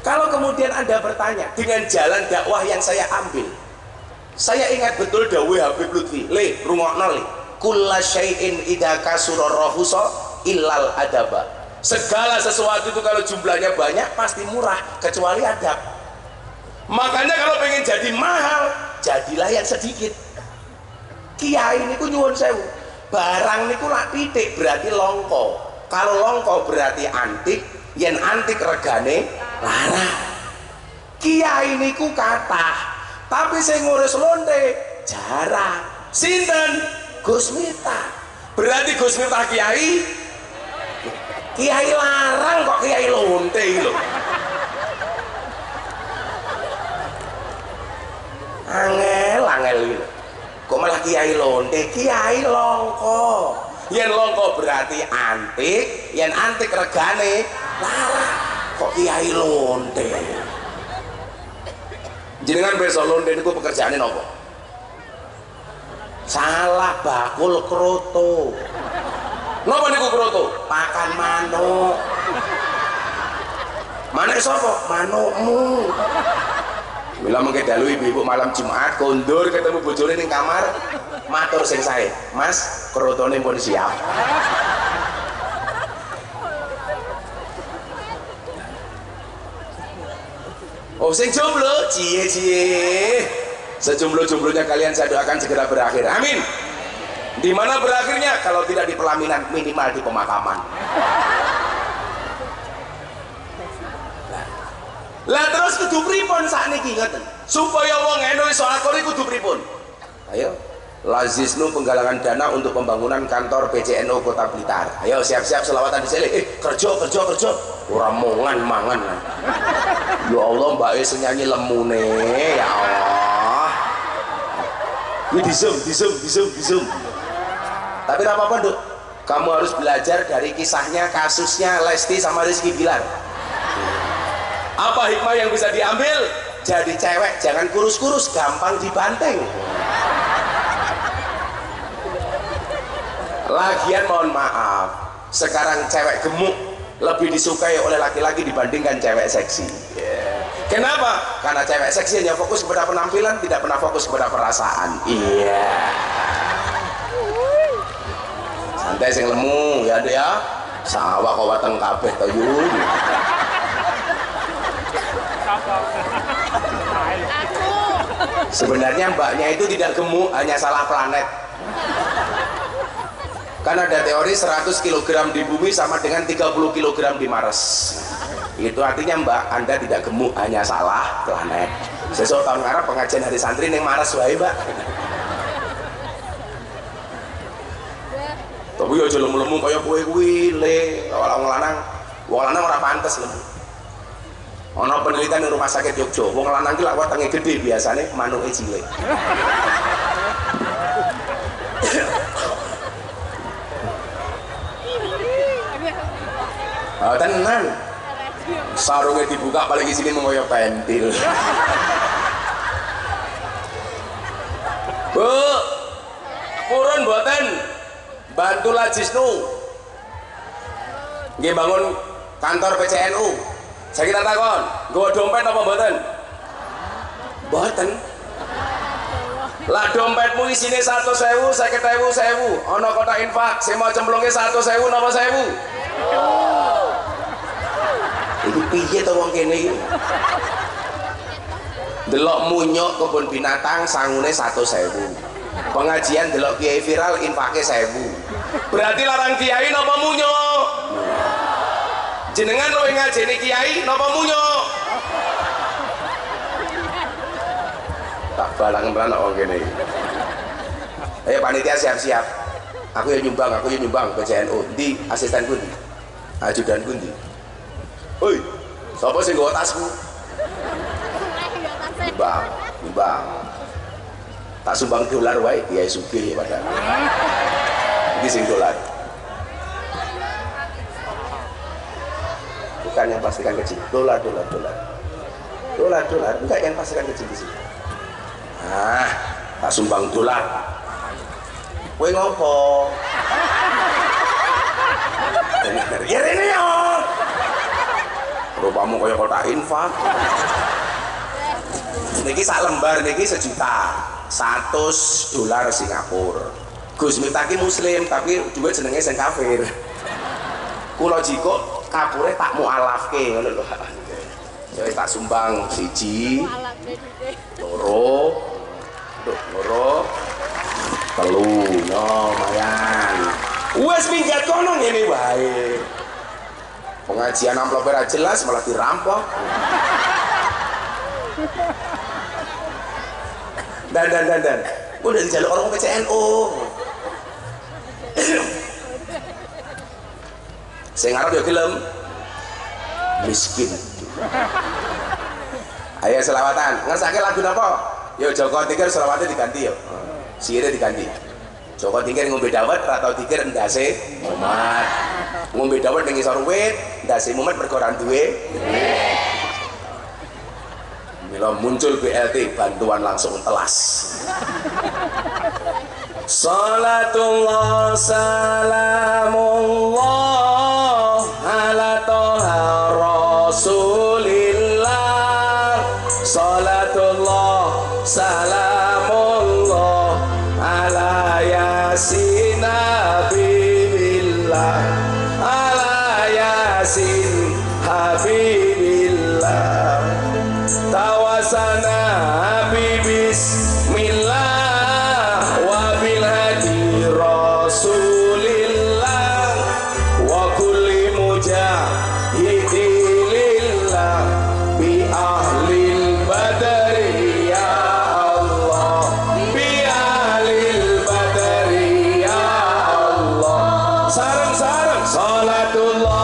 Kalau kemudian Anda bertanya dengan jalan dakwah yang saya ambil, saya ingat betul dawuh Habib Lutfi, le rungokno le, kulla syai'in idza kasura rahusa illal adaba. Segala sesuatu itu kalau jumlahnya banyak pasti murah kecuali adab. Makanya kalau pengen jadi mahal, jadilah yang sedikit. Kiai niku nyuwun sewu, barang niku lak pitik berarti longko. Kalau longko berarti antik, yen antik regane larang. kiai niku kathah, tapi sing ngurus lonte jarang. Sinten? Gus Miftah. Berarti Gus Miftah kiai, kiai larang kok kiai lonte lho. Angel gitu. Kok malah kiai lonte, kiai longko. Yen longko berarti antik, yen antik regane larang. Kok kiai lonte? Jenengan besok lonte niku pekerjaane napa? Salah bakul kroto. Napa niku kroto? Pakan manuk. Manuk sapa? Manukmu. Mila mengke dalu ibu-ibu malam Jumat kondur ketemu bojone ning kamar, matur sing sae, "Mas, krotone pun siap." Oh, sing jomblo, cie. Sejomblo-jomblonya kalian saya doakan segera berakhir. Amin. Di mana berakhirnya? Kalau tidak di pelaminan, minimal di pemakaman. Lah terus kudu pripun sakniki ngoten? Supaya wong eno iso akoni kudu pripun? Ayo, Lazisnu penggalangan dana untuk pembangunan kantor PCNO Kota Blitar. Ayo siap-siap selawatan disele. Kerja. Ora mongan-mangan. Ya Allah, Mbak senyanyi lemune, ya Allah. Ini di zoom. Tapi apa apa, Duk? Kamu harus belajar dari kisahnya, kasusnya Lesti sama Rizky Bilar. Apa hikmah yang bisa diambil? Jadi cewek jangan kurus-kurus, gampang dibanting. Lagian mohon maaf, sekarang cewek gemuk lebih disukai oleh laki-laki dibandingkan cewek seksi. Kenapa? Karena cewek seksi hanya fokus kepada penampilan, tidak pernah fokus kepada perasaan. Iya. Santai sing lemu ya, Dek ya. Sawah kok wateng kabeh to yun. Sebenarnya mbaknya itu tidak gemuk, hanya salah planet. Kan ada teori 100 kg di bumi sama dengan 30 kg di Mars. Itu artinya Mbak Anda tidak gemuk, hanya salah planet. Sesuk tahun ngarep pengajian hari santri ning Mars wae, Mbak. Tapi yo aja lemu-lemu kaya kowe kuwi le. Wong lanang ora pantes lemu. Ana penelitian di rumah sakit Yogyakarta, wong lanang ki lak wetenge gedhe biasane manuke cilik. Ah, tenan. Sarungnya dibuka paling di sini mengoyo pentil. Bu, purun mboten bantu Lazisnu nggih bangun kantor PCNU. Saya kita takon, nggawa dompet apa mboten? Mboten. Lah dompetmu isine 100.000, 50.000, 1.000. Ana kotak infak, sing mau cemplunge 100.000 napa 1.000? Iki piye to wong kene iki? Delok munyuk kebun binatang sangune 100.000. Pengajian delok kiai viral infake 1.000. Berarti larang kiai napa munyuk? Jenengan luwih ngajeni kiai napa munyuk? Tak balang tenan wong kene iki. Ayo panitia siap-siap. Aku yang nyumbang PCNU. Ndi asistenku ndi? Ajudanku ndi? Oi, sapa sing nggawa tasmu? Nyumbang. Tak sumbang dolar wae, kiai sugih padahal. Iki sing dolar. Bukan yang pastikan kecil, dolar, enggak yang pastikan kecil di sini. Ah, tak sumbang dolar. Kowe ngopo? Ya rene yo. Rupamu kaya kotak infak. Niki sak lembar niki 1 juta. $100 Singapura. Gus Miftah ki muslim tapi duwe jenenge sing kafir. Kula jiko kapure tak mualafke ngono lho. Ya tak sumbang 1, 2, 3, no lumayan. Wes minggat kono ngene wae. Pengajian amplop ora jelas malah dirampok. Dan. Udah dijaluk orang PCNU. Saya ngarep ya film miskin. Ayo selawatan. Ngersake lagu napa? Yo Joko Tingkir selawatnya diganti yo. Sire diganti. Joko Tingkir ngombe dawet atau Tingkir ndase Mumet. Ngombe dawet ning isor wit, ndase Mumet mergo ora duwe. Mila muncul BLT bantuan langsung telas. Salatullah salamullah ala toha rasulillah. Salatullah salamullah ala yasin habibillah. Ala yasin habibillah. Tawasana bismillah wa bil hadi rasulillah wa kulli mujahidilillah bi ahlil badri ya Allah, bi ahlil badri ya Allah. Sareng-sareng salatullah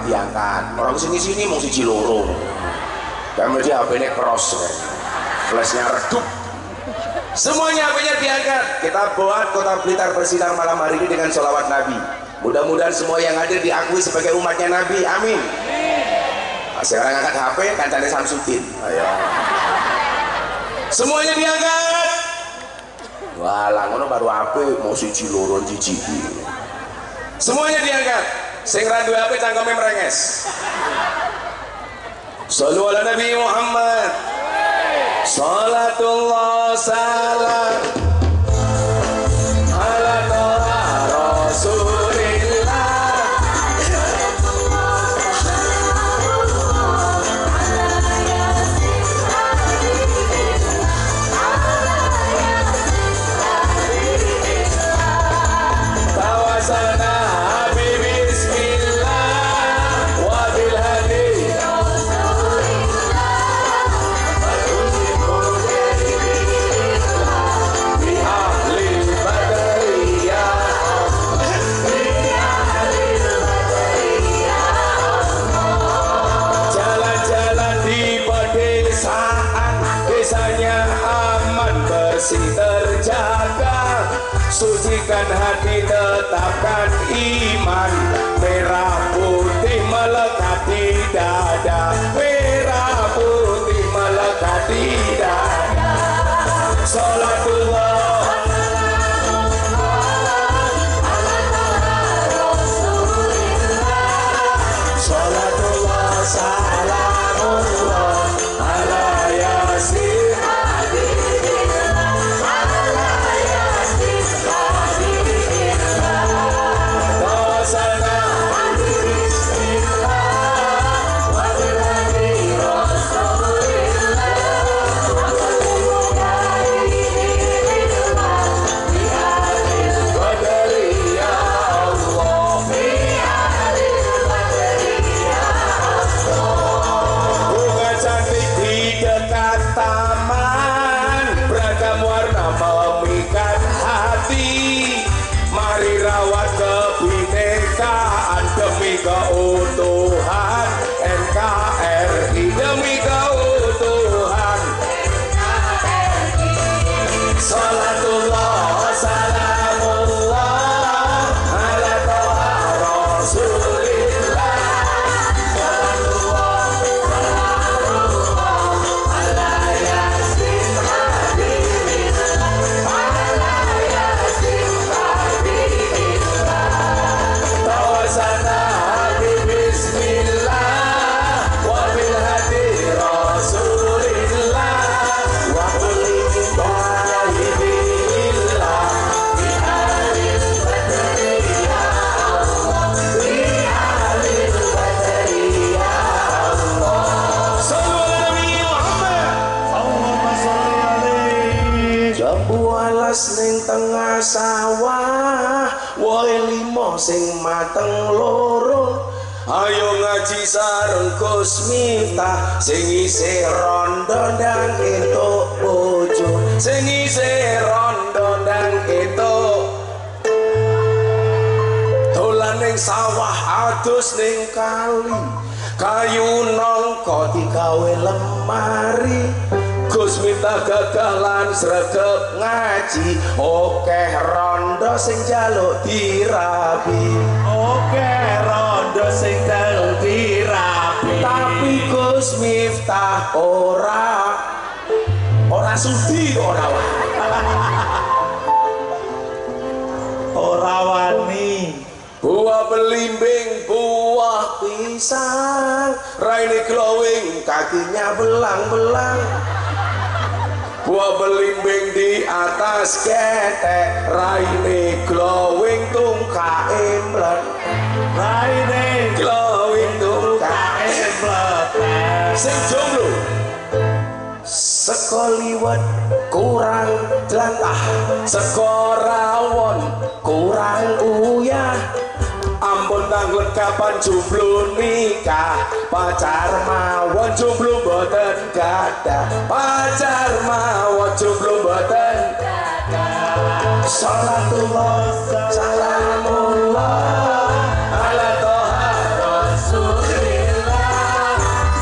diangkat. Orang sini mau siji loro. Kamu dia HP-nya cross, flashnya redup. Semuanya HP-nya diangkat. Kita buat Kota Blitar bersinar malam hari ini dengan sholawat Nabi. Mudah-mudahan semua yang hadir diakui sebagai umatnya Nabi. Amin. Sekarang angkat HP, kancane Samsudin. Ayo. Semuanya diangkat. Walah, ngono baru HP mau siji loro jiji. Semuanya diangkat. Sing ra duwe HP cangkeme merenges. Shallu ala Nabi Muhammad. Salatullah salam ala toha rasulillah. Tawasana terjaga, sucikan hati, tetapkan iman. Merah putih melekat di dada, merah putih melekat di dada. Salatullah salamullah ala kemerdekaan demi keutuhan NKRI, demi keutuhan Salatullah salamullah ala toha rasulillah Salatullah salamullah ala yasin habibillah ala yasin habibillah tawasana bismillah wa bil hadi rasulillah wa kulli ning tengah sawah wae limo sing mateng loro ayo ngaji sareng Gus Miftah sing isih rondo ndang entuk bojo sing isih rondo ndang entuk dolan ning sawah adus ning kali kayu nangka digawe lemari Gus Miftah gagalan sregep ngaji okeh rondo sing jaluk dirabi okeh rondo sing jaluk dirabi tapi Gus Miftah ora sudi ora wani buah belimbing buah pisang raine glowing kakinya belang-belang buah belimbing di atas ketek raine glowing tungkae mlet raine glowing tungkae mlet sing jomblo seko liwet kurang jlatah seko rawon kurang uyah ampun tanglet kapan jomblo nikah pacar mawon jomblo boten gadah pacar mawon jomblo boten gadah salatullah salamullah ala toha rasulillah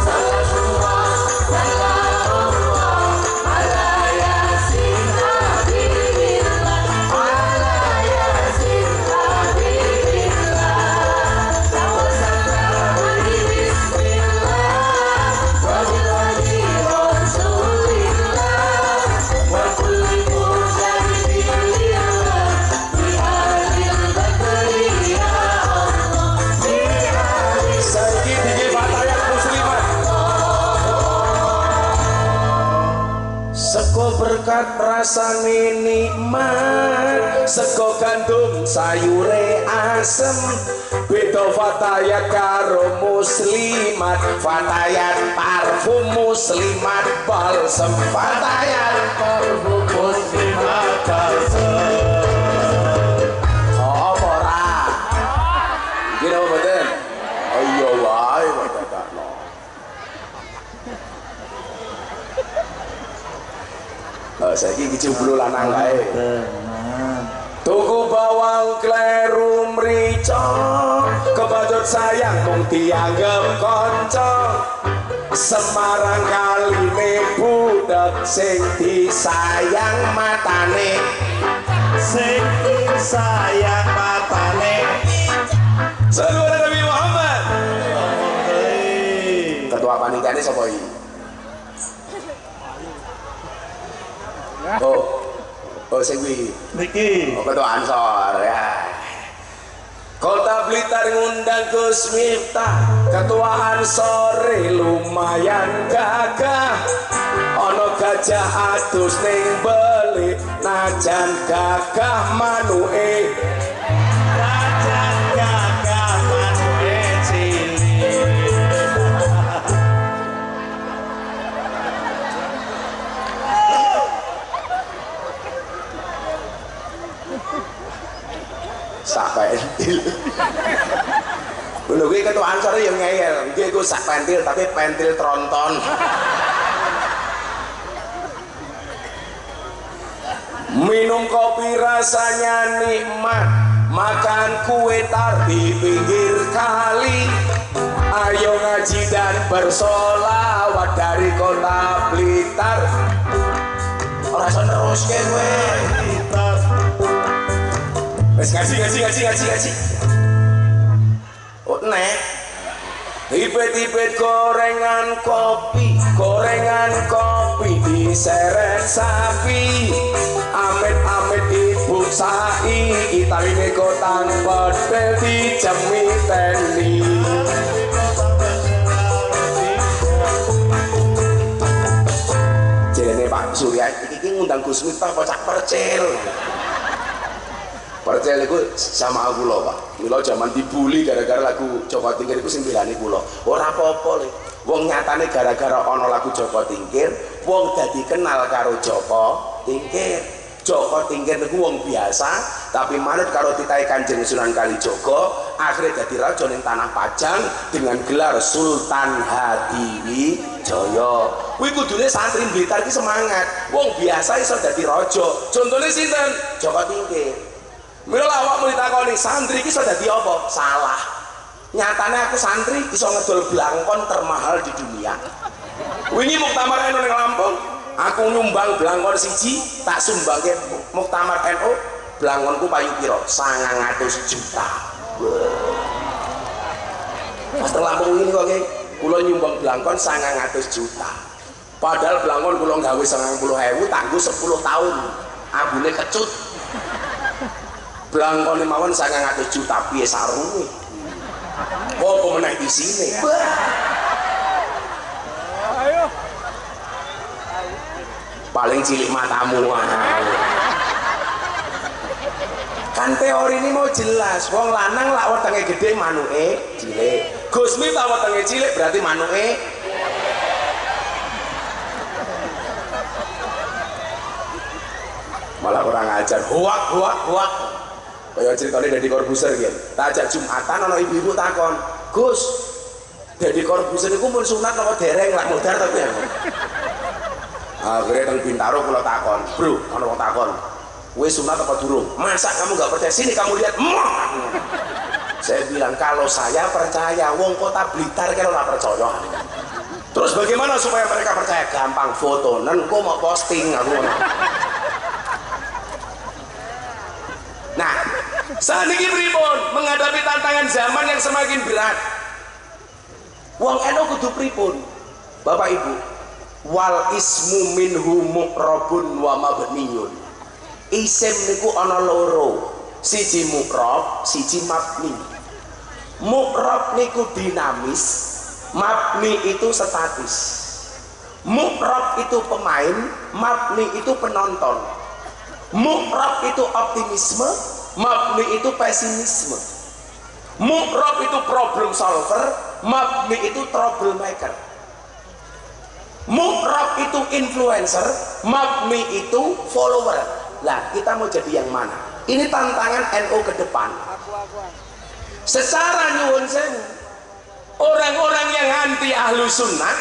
salatullah salamullah ala yasin habibillah ala yasin habibillah seko berkat rasane nikmat seko gandum sayure asem beda fatayat karo muslimat fatayat parfum muslimat balsem fatayat parfum muslimat balsem apa ora iki apa mboten oh iya wae dadakno saiki iki jomblo lanang kae tuku bawang kleru mrica kebacut sayang mung dianggep kanca Semarang kaline budak sing disayang matane sing disayang matane Sallallahu Nabi Muhammad ketua panitiane sapa iki Oh sing kuwi niki ketua Ansor ya Kota Blitar ngundang Gus Miftah ketua Ansor lumayan gagah ana gajah adus ning beli najan gagah manuke najan gagah manuke cilik sak pentil. Lho kuwi ketua Ansor yang ngeyel, iki iku sak pentil tapi pentil tronton. Minum kopi rasanya nikmat, makan kue tar di pinggir kali. Ayo ngaji dan bersolawat dari kota Blitar. Ora iso neruske kowe. Wes ngaji. Oh nek tipet-tipet gorengan kopi diseret sapi. Amit-amit ibu sai italine kotang pedel dicemiteni. Jelene Pak Surya iki ngundang Gus Miftah Cak Percil. Percil itu sama aku loh Pak. Mila zaman dibully gara-gara lagu Joko Tingkir itu sembilani kula. Ora apa-apa le. Wong nyatane gara-gara ana lagu Joko Tingkir, wong dadi kenal karo Joko Tingkir. Joko Tingkir niku wong biasa, tapi manut karo titahe Kanjeng Sunan Kalijaga, akhirnya dadi raja ning tanah Pajang dengan gelar Sultan Hadiwijaya. Kuwi kudune santri Blitar iki semangat. Wong biasa iso dadi raja. Contone sinten? Joko Tingkir. Mila awakmu ditakoni santri iki iso dadi apa? Salah. Nyatane aku santri iso ngedol blangkon termahal di dunia. Wingi muktamar NU ning Lampung, aku nyumbang blangkon siji, tak sumbangke muktamar NU, blangkonku payu pira? 900 juta. Pas Lampung ini kok kula nyumbang blangkon 900 juta. Padahal blangkon kula gawe 90.000 tanggo 10 tahun. Abune kecut. Blangkone mawon 900 juta piye sarunge. Apa meneh isine? Ayo. Paling cilik matamu kan teori ini mau jelas. Wong lanang lak wetenge gede manuke cilik. Gus Miftah wetenge cilik berarti manuke malah kurang ajar. Hoak. Kaya ceritane Deddy Corbuzier gitu. Tak ajak Jumatan ana ibu-ibu takon, "Gus, Deddy Corbuzier niku mun sunat apa dereng lak modar ta kowe?" Akhirnya teng Bintaro kula takon, "Bro, ana wong takon, kowe sunat apa durung? Masa kamu gak percaya? Sini kamu lihat." Saya bilang, "Kalau saya percaya, wong kota Blitar kira ora percaya." Terus bagaimana supaya mereka percaya? Gampang, foto, nen kok mau posting aku. Nah, saat ini pripun menghadapi tantangan zaman yang semakin berat. Wong NU kudu pripun? Bapak Ibu, wal ismu minhu muqrabun wa mabniyun. Isim niku ana loro, siji muqrab, siji mabni. Muqrab niku dinamis, mabni itu statis. Muqrab itu pemain, mabni itu penonton. Muqrab itu optimisme, mabni itu pesimisme. Muqrab itu problem solver, mabni itu troublemaker. Muqrab itu influencer, mabni itu follower. Lah kita mau jadi yang mana? Ini tantangan NU ke depan. Secara nyuwun sewu, orang-orang yang anti ahlu sunnah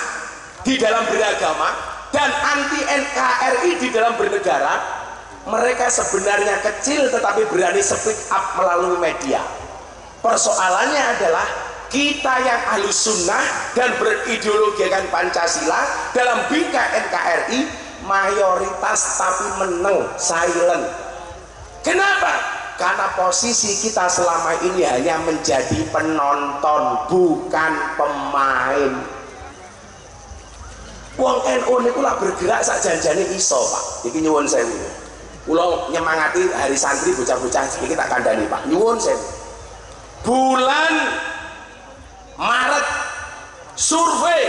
di dalam beragama dan anti NKRI di dalam bernegara, mereka sebenarnya kecil tetapi berani speak up melalui media. Persoalannya adalah kita yang ahli sunnah dan berideologikan Pancasila dalam bingkai NKRI mayoritas tapi meneng, silent. Kenapa? Karena posisi kita selama ini hanya menjadi penonton, bukan pemain. Wong NU niku lah bergerak sak janjane iso, Pak. Iki nyuwun sewu. Kula nyemangati hari santri bocah-bocah iki tak kandhani, Pak. Nyuwun sewu. Bulan Maret survei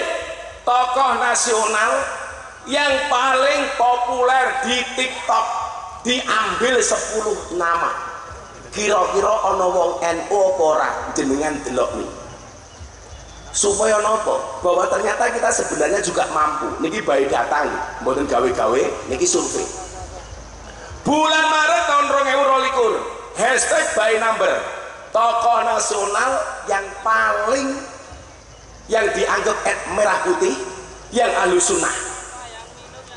tokoh nasional yang paling populer di TikTok diambil 10 nama. Kira-kira ana wong NU apa ora jenengan delok nih. Supaya nopo? Bahwa ternyata kita sebenarnya juga mampu. Niki bayi datang, mboten gawe-gawe, niki survei. Bulan Maret tahun 2022, hashtag by number, tokoh nasional yang paling yang dianggap merah putih, yang ahlu sunnah.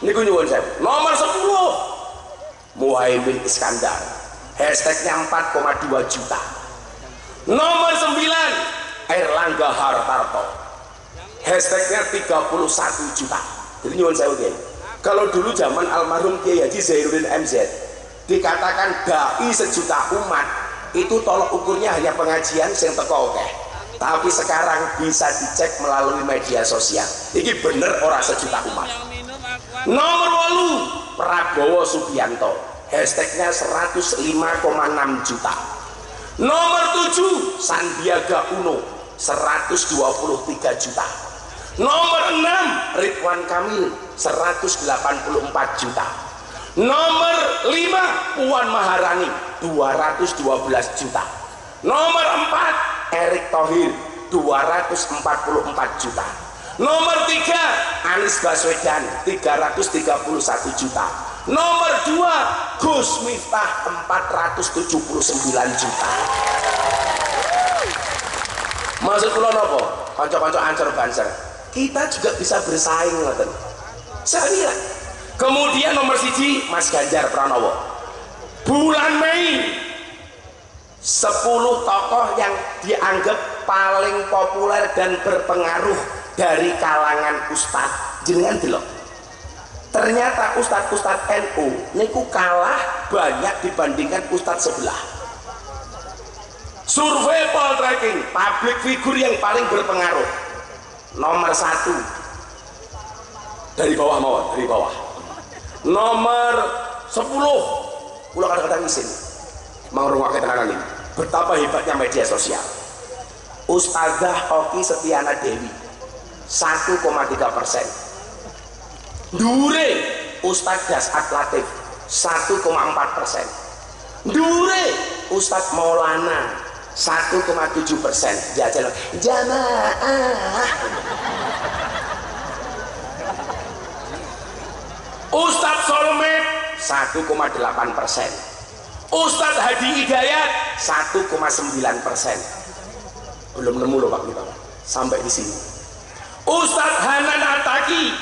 Niku nyuwun saya. Nomor 10, Muhaimin Iskandar. hashtagnya 4,2 juta. Nomor 9 Airlangga Hartarto, hashtagnya 31 juta. Jadi nyuwun sewu Kiai, kalau dulu zaman almarhum Kiai Haji Zainuddin MZ dikatakan dai sejuta umat, itu tolok ukurnya hanya pengajian sing teko akeh. Tapi sekarang bisa dicek melalui media sosial. Ini bener orang sejuta umat. Nomor 8 Prabowo Subianto, hashtagnya 105,6 juta. Nomor 7 Sandiaga Uno, 123 juta. Nomor 6 Ridwan Kamil, 184 juta. Nomor 5 Puan Maharani, 212 juta. Nomor 4 Erick Thohir, 244 juta. Nomor 3 Anies Baswedan, 331 juta. Nomor 2 Gus Miftah, 479 juta. Maksud kula napa? Kanca-kanca Ansor Banser, kita juga bisa bersaing ngoten. Saya kemudian nomor 1 Mas Ganjar Pranowo. Bulan Mei 10 tokoh yang dianggap paling populer dan berpengaruh dari kalangan ustadz. Jenengan delok, ternyata ustadz NU niku kalah banyak dibandingkan ustadz sebelah. Survei poltreking public figure yang paling berpengaruh, nomor 1 dari bawah mawon, dari bawah. Nomor 10 kula kadang-kadang isin mau rungokke tenanan ini. Betapa hebatnya media sosial. Ustazah Oki Setiana Dewi, 1,3%. Dure Ustadz Dasat Latif, 1,4%. Dure Ustadz Maulana, 1,7%. Jajal jamaah. Ustadz Solmed, 1,8%. Ustadz Hadi Hidayat 1,9%. Belum nemu loh Pak kita sampai di sini. Ustadz Hanan Ataki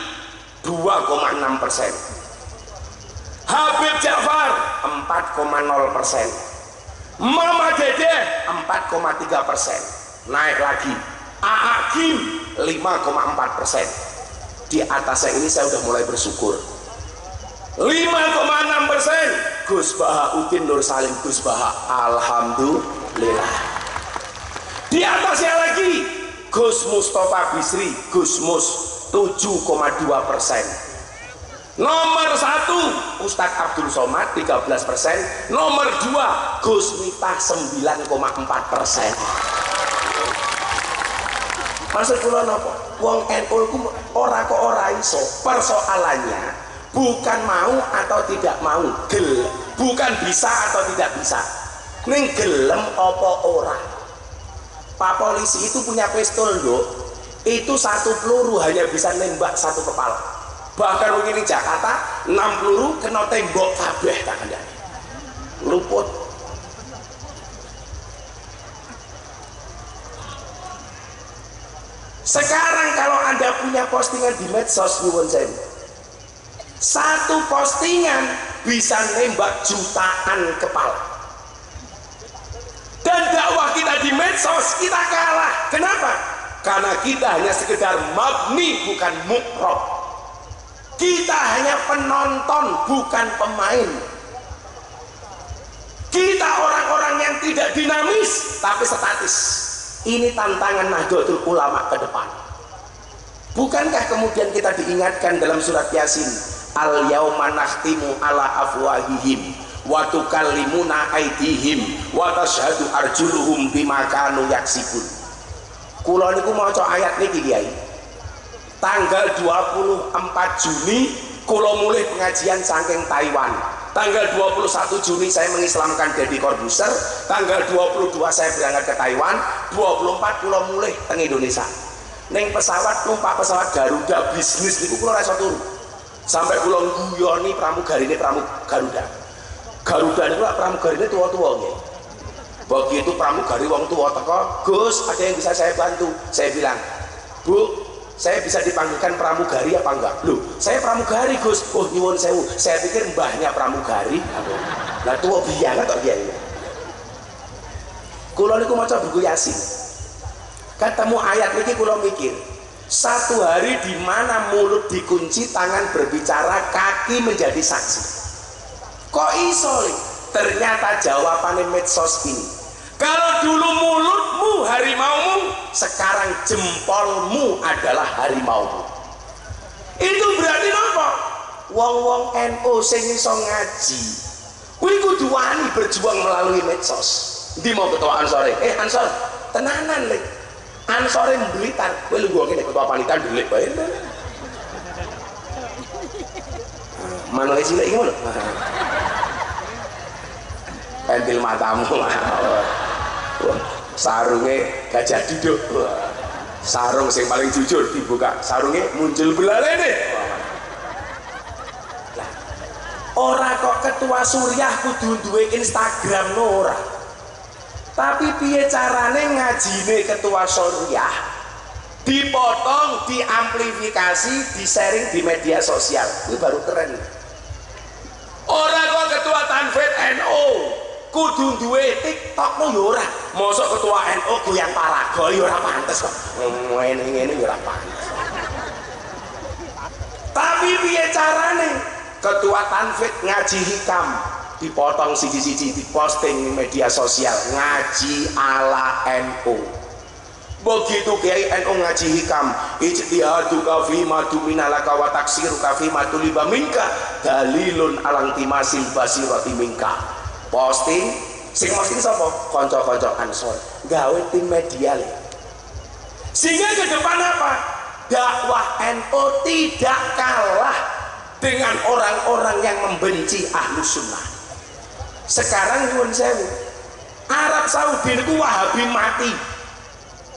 2,6%. Habib Ja'far 4,0%. Mama Dede 4,3%. Naik lagi A'agim 5,4%. Di atasnya ini saya udah mulai bersyukur. 5,6% Gus Bahauddin Nur Salim Gus Baha, alhamdulillah. Di atasnya lagi Gus Mustafa Bisri Gus Mus, 7,2%. Nomor 1 Ustadz Abdul Somad 13%. Nomor 2 Gus Miftah 9,4%. Maksud kula napa? Wong NU ku ora kok ora iso. Persoalannya bukan mau atau tidak mau, bukan bisa atau tidak bisa, ning gelem apa ora. Pak polisi itu punya pistol loh, itu 1 peluru hanya bisa nembak 1 kepala. Bahkan begini Jakarta 6 peluru kena tembok kabeh tak kandhani, luput. Sekarang kalau Anda punya postingan di medsos nyuwun sewu, 1 postingan bisa nembak jutaan kepala. Dan dakwah kita di medsos kita kalah. Kenapa? Karena kita hanya sekedar mabni bukan mukrob. Kita hanya penonton bukan pemain. Kita orang-orang yang tidak dinamis tapi statis. Ini tantangan Nahdlatul Ulama ke depan. Bukankah kemudian kita diingatkan dalam surat Yasin, al yauma nakhtimu ala afwahihim wa tukallimuna aydihim wa tashhadu arjuluhum bima kanu yaksibun. Kula niku maca ayat niki Kiai. Tanggal 24 Juni kula mulih pengajian saking Taiwan. Tanggal 21 Juni saya mengislamkan Deddy Corbuzier. Tanggal 22 saya berangkat ke Taiwan. 24 kula mulih teng Indonesia. Neng pesawat numpak pesawat Garuda bisnis niku kula ora iso turu. Sampai kula guyoni pramugarine Garuda. Garuda niku pramugarine tua-tua nggih. Begitu pramugari wong tua teko, "Gus, ada yang bisa saya bantu?" Saya bilang, "Bu, saya bisa dipanggilkan pramugari apa enggak? Loh, saya pramugari Gus. Oh nyuwun sewu, saya pikir mbahnya pramugari. Lah tua biang atau kiai. Kula niku maca buku Yasin. Ketemu ayat niki kula mikir, satu hari di mana mulut dikunci, tangan berbicara, kaki menjadi saksi. Kok iso? Ternyata jawabannya medsos ini. Kalau dulu mulutmu harimaumu, sekarang jempolmu adalah harimaumu. Itu berarti apa? Wong-wong NU sing iso ngaji, kuwi kudu wani berjuang melalui medsos. Ndi mau ketua Ansore? Ansor, tenanan lek. Ansore Blitar, kowe lu gua kene ketua panitia delik bae. Manole cilik iki ngono. Pentil matamu. Sarungnya gajah duduk, sarung yang paling jujur dibuka, sarungnya muncul belalene. Nah, ora kok ketua Suriah kudu duwe Instagram ora. Tapi piye carane ngajine ketua Suriah? Dipotong, diamplifikasi, di-sharing di media sosial. Itu baru keren. Ora kok ketua Tanfid NU kudu duwe TikTok no yo ora. Mosok ketua NU goyang paraga yo ora pantes kok. Ngene-ngene yo ora pantes. Tapi piye carane? Ketua Tanfid ngaji hikam dipotong siji-siji diposting di media sosial, ngaji ala NU. Begitu Kiai NU ngaji hikam, ijtihaduka fi ma duminalaka wa taksiruka fi ma tuliba minka dalilun alang timasil basirati minka. Posting, sing posting sapa? Kanca-kanca Ansor, gawe tim media le. Sehingga ke depan apa? Dakwah NU tidak kalah dengan orang-orang yang membenci Ahlus Sunnah. Sekarang nyuwun sewu, Arab Saudi itu Wahabi mati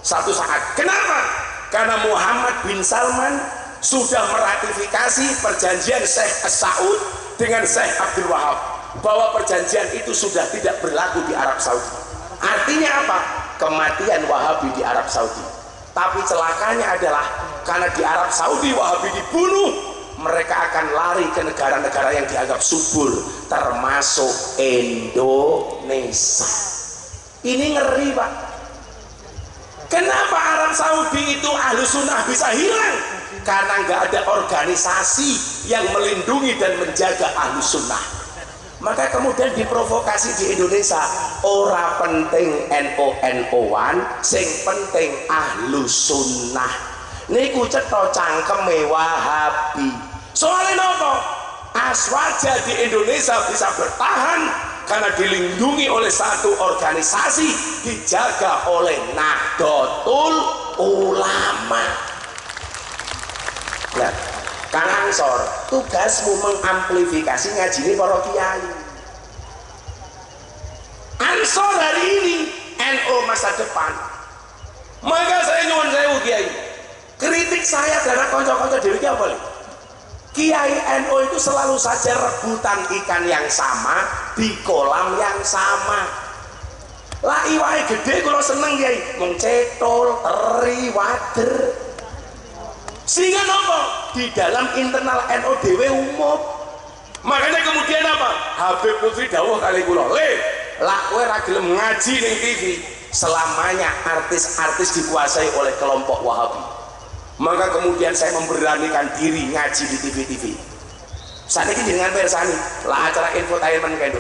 satu saat. Kenapa? Karena Muhammad bin Salman sudah meratifikasi perjanjian Syekh Saud dengan Syekh Abdul Wahab, bahwa perjanjian itu sudah tidak berlaku di Arab Saudi. Artinya apa? Kematian Wahabi di Arab Saudi. Tapi celakanya adalah karena di Arab Saudi Wahabi dibunuh, mereka akan lari ke negara-negara yang dianggap subur, termasuk Indonesia. Ini ngeri Pak. Kenapa Arab Saudi itu Ahlus Sunnah bisa hilang? Karena nggak ada organisasi yang melindungi dan menjaga Ahlus Sunnah. Maka kemudian diprovokasi di Indonesia, ora penting NU-NU-an, sing penting Ahlus Sunnah. Niku cetha cangkeme Wahabi. Soalnya nopo? Aswaja di Indonesia bisa bertahan karena dilindungi oleh satu organisasi, dijaga oleh Nahdlatul Ulama. Nah, Kang Ansor, tugasmu mengamplifikasi ngajine para kiai. Ansor hari ini NU masa depan. Maka saya nyuwun sewu kiai, kritik saya terhadap konco-konco dhewe ki apa lho? Kiai NU itu selalu saja rebutan ikan yang sama di kolam yang sama. Lah iwake gede kula seneng kiai, mung cetul, teri, wader. Sehingga nopo? Di dalam internal NU dhewe umum. Makanya kemudian apa? Habib Putri dawuh kali kula, "Le, lak kowe ra gelem ngaji ning TV, selamanya artis-artis dikuasai oleh kelompok Wahabi." Maka kemudian saya memberanikan diri ngaji di TV-TV. Saat ini dengan persani, lah acara infotainment kendo.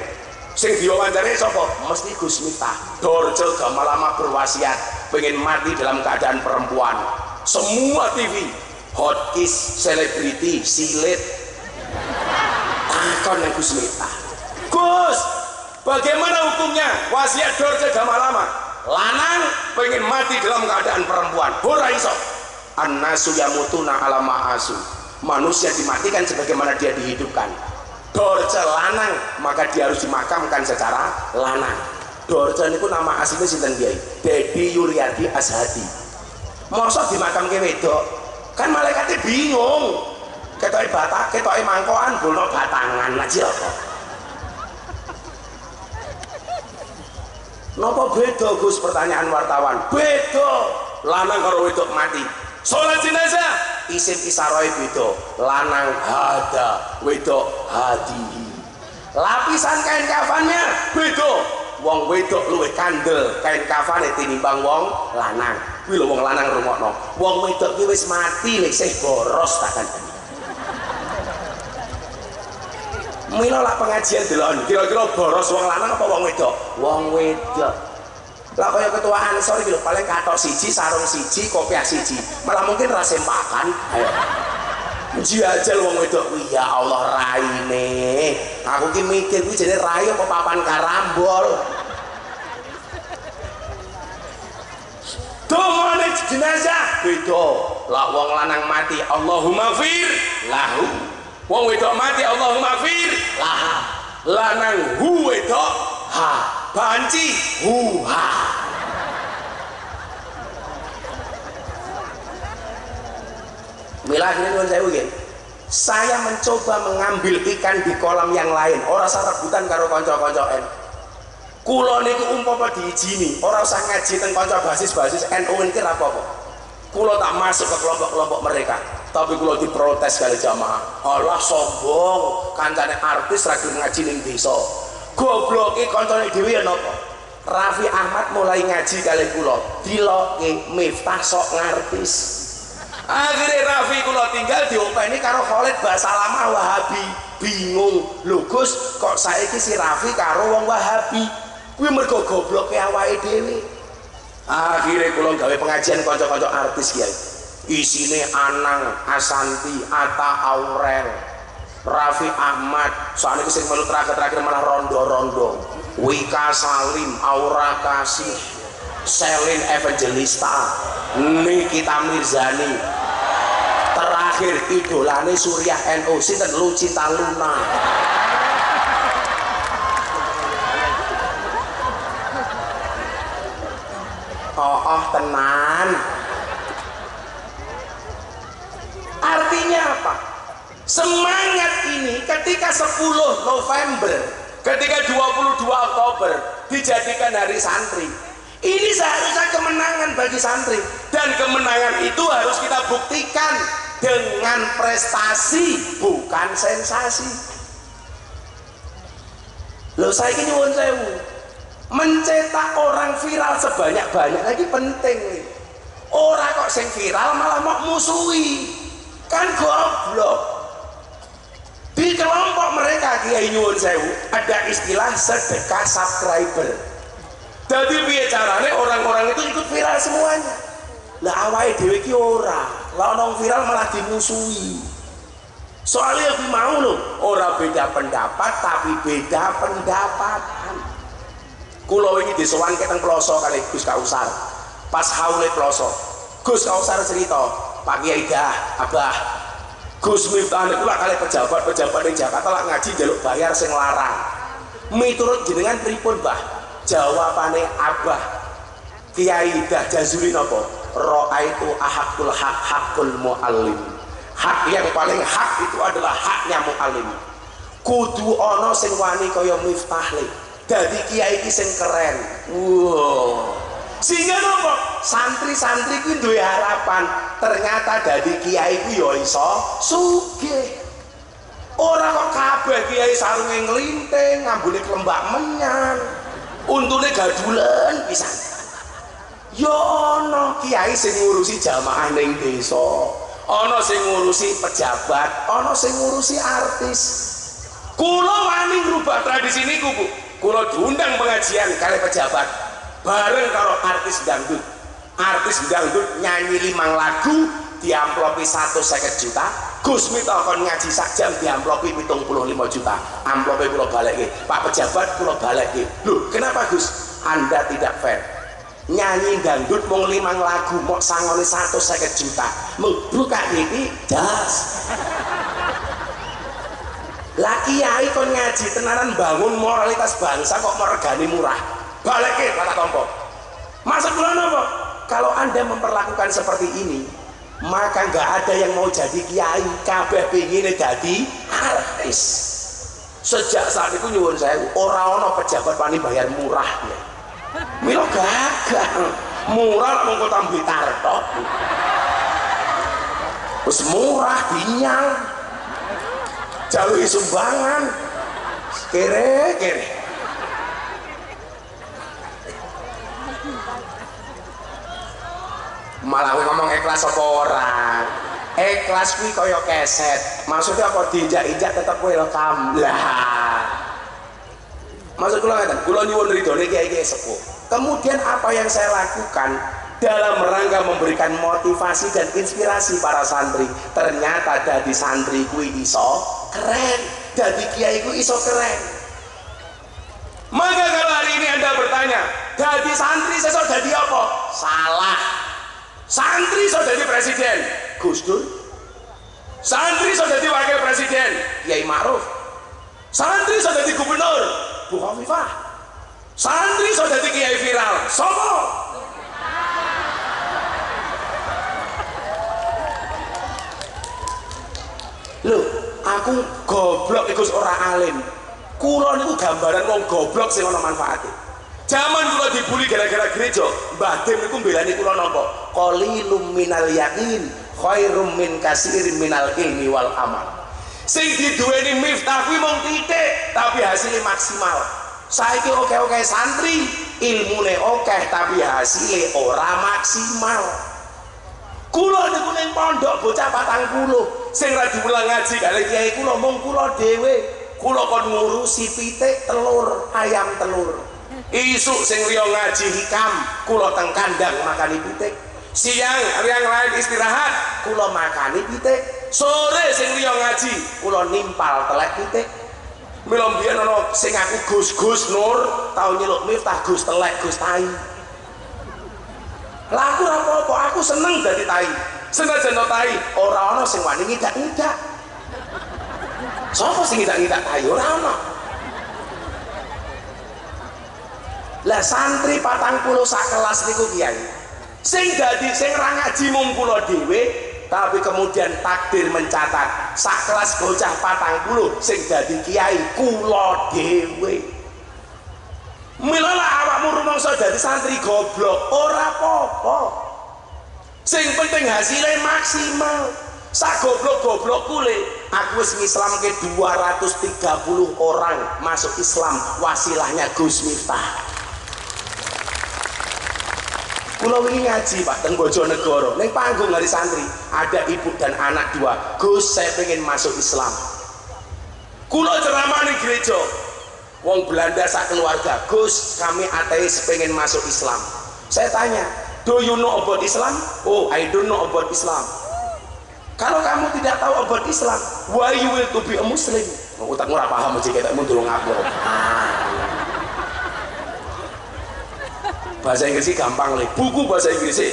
Sing diwawancari sapa? Mesti Gus Miftah. Dorce Gamalama berwasiat pengen mati dalam keadaan perempuan. Semua TV, hotkiss, selebriti, silet, takon yang Gus Miftah. Gus, bagaimana hukumnya wasiat Dorce Gamalama? Lanang pengen mati dalam keadaan perempuan, ora iso. An-nasu yamutuna ala ma'asu. Manusia dimatikan sebagaimana dia dihidupkan. Dorce lanang, maka dia harus dimakamkan secara lanang. Dorce niku nama aslinya sinten Kiai? Dedi Yuryadi Ashadi. Mosok dimakamke wedok, kan malaikatnya bingung. Ketoke batak, ketoke mangkokan, bolno batangan aja kok. Napa beda Gus? Pertanyaan wartawan. Beda. Lanang karo wedok mati. Salat jenazah isim isaroe beda, lanang hada, wedok hadi. Lapisan kain kafannya beda, wong wedok luwih kandel kain kafane tinimbang wong lanang. Kuwi lho wong lanang rungokno, wong wedok ki wis mati lek isih boros tak kandhani. Mila lak pengajian delok kira-kira boros wong lanang apa wong wedok? Wong wedok. Lah kaya ketua Ansor iki lho paling katok siji, sarung siji, kopiah siji. Malah mungkin ra sempakan. Ayo. Jajal wong wedok kuwi ya Allah raine. Aku ki mikir kuwi jenenge rai apa papan karambol. Dongane jenazah beda. Lah wong lanang mati Allahumma fir lahu. Wong wedok mati Allahumma fir laha. Lanang hu wedok ha. Banci hu ha. Mila akhirnya saya mencoba mengambil ikan di kolam yang lain. Ora usah rebutan karo kanca-kanca. Kula niku umpama diijini, ora usah ngaji teng kanca basis-basis NU iki ra apa-apa. Kula tak masuk ke kelompok-kelompok mereka. Tapi kula diprotes kali jamaah. Allah sombong, kancane artis ra gelem ngaji ning desa. Gobloke kancane dhewe ya napa? Raffi Ahmad mulai ngaji kali kula, diloke Miftah sok ngartis. Akhirnya Raffi kula tinggal diopeni karo Khalid Basalamah Wahabi. Bingung, lho Gus, kok saiki si Raffi karo wong Wahabi? Kuwi mergo gobloke awake dhewe. Akhirnya kula gawe pengajian kanca-kanca artis kiai. Isine Anang, Asanti, Atta Aurel, Raffi Ahmad, soalnya sing melu terakhir malah rondo-rondo. Wika Salim, Aura Kasih, Selin Evangelista, Nikita Mirzani, terakhir idolane Surya NU sinten Lucinta Luna. Oh tenan. Artinya apa? Semangat ini ketika 10 November, ketika 22 Oktober dijadikan hari santri, ini seharusnya kemenangan bagi santri, dan kemenangan itu harus kita buktikan dengan prestasi bukan sensasi. Loh saya ini nyuwun sewu, mencetak orang viral sebanyak-banyak lagi penting nih. Orang kok sing viral malah mau musuhi, kan goblok. Di kelompok mereka Kiai nyuwun sewu ada istilah sedekah subscriber. Jadi piye carane orang-orang itu ikut viral semuanya. Lah awake dhewe ki ora, lah ono viral malah dimusuhi. Soalnya aku mau lho, ora beda pendapat tapi beda pendapatan. Kula wingi disowan keteng Ploso kali Gus Kausar. Pas haule Ploso, Gus Kausar cerita, Pak Kiai dah, Abah, Gus Miftah niku lak kali pejabat ning Jakarta lak ngaji njaluk bayar sing larang. Miturut jenengan pripun, Mbah? Jawabane Abah Kiai dah jazuli napa? Ra'aitu ahakul hak hakul muallim. Hak yang paling hak itu adalah haknya muallim. Kudu ana sing wani kaya Miftah le. Dadi kiai iki sing keren. Wow. Sehingga napa? Santri-santri kuwi duwe harapan. Ternyata dadi kiai ku ya iso sugih. Ora kok kabeh kiai sarunge nglinting, ngambune klembak menyan. Untune gadulen pisan. Ya ana kiai sing ngurusi jamaah ning desa, ana sing ngurusi pejabat, ana sing ngurusi artis. Kula wani ngrubah tradisi niku, Bu. Kula diundang pengajian kali pejabat bareng karo artis dangdut. Artis dangdut nyanyi 5 lagu diamplopi 150 juta. Gus Miftah kon ngaji sak jam diamplopi 75 juta. Amplope kula balekke. Pak pejabat kula balekke. Lho, kenapa Gus? Anda tidak fair. Nyanyi dangdut mung 5 lagu mok sangone 150 juta. Buka ini das. Lah kiai kon ngaji tenanan bangun moralitas bangsa kok meregani murah. Balekke kata tompo. Maksud kula napa? Kalau Anda memperlakukan seperti ini, maka nggak ada yang mau jadi kiai, kabeh pengine dadi artis. Sejak saat itu nyuwun saya ora ana pejabat wani bayar murah ya. Milo gagah murah mung kok tambi tartok. Terus murah dinyang. Jaluki sumbangan. Kere. Malah ngomong ikhlas apa ora? Ikhlas kuwi kaya keset. Maksudnya apa diinjak-injak tetep welcome. Lah. Maksud kula ngeten, kula nyuwun ridhone kiai-kiai sepuh. Kemudian apa yang saya lakukan dalam rangka memberikan motivasi dan inspirasi para santri, ternyata dadi santri kuwi iso keren, dadi kiai kuwi iso keren. Maka kalau hari ini Anda bertanya, dadi santri sesuk dadi apa? Salah. Santri iso dadi presiden, Gus Dur. Santri iso dadi wakil presiden, Kiai Ma'ruf. Santri iso dadi gubernur, Bu Khofifah. Santri iso dadi kiai viral, sopo? Loh, aku goblok iku ora alim. Kula niku gambaran wong goblok sing ana manfaate. Zaman kula dibully gara-gara gereja, Mbah Dim niku mbelani kula napa? Qalilum minal yaqin khairum min katsirin minal ilmi wal amal. Sing diduweni miftah kuwi mung titik, tapi hasilnya maksimal. Saiki oke-oke santri, ilmune oke tapi hasilnya ora maksimal. Kula niku ning pondok bocah 40, sing ra diulang ngaji kali kiai kula mung kula dhewe. Kula kon ngurusi pitik telur, ayam telur. Isuk sing liya ngaji hikam, kula teng kandang makani pitik. Siang yang lain istirahat, kula makani pitik. Sore sing liya ngaji, kula nimpal telek pitik. Mila mbiyen ana sing aku Gus Nur, tau nyeluk miftah Gus telek, Gus tai. Lah aku ora apa-apa, aku seneng dadi tai. Senajan tai, ora ana sing wani ngidak-ngidak. Sapa sing ngidak-ngidak tai? Ora ana. Lah santri 40 sak kelas niku kiai. Sing dadi sing ra ngaji mung kula dhewe, tapi kemudian takdir mencatat sak kelas bocah 40 sing dadi kiai kula dhewe. Mila lah awakmu rumangsa dadi santri goblok ora apa-apa. Sing penting hasilnya maksimal. Sak goblok-goblok kule aku wis ngislamke 230 orang masuk Islam wasilahnya Gus Miftah. Kula wingi ngaji Pak teng Bojonegoro, ning panggung hari santri ada ibu dan anak 2. Gus, saya pengen masuk Islam. Kula ceramah ning gereja. Wong Belanda sak keluarga, Gus, kami ateis pengen masuk Islam. Saya tanya, do you know about Islam? Oh, I don't know about Islam. Kalau kamu tidak tahu about Islam, why you will to be a Muslim? Utak ora paham aja kita mundur ngapur. Bahasa Inggrisnya gampang lho. Buku bahasa Inggrisnya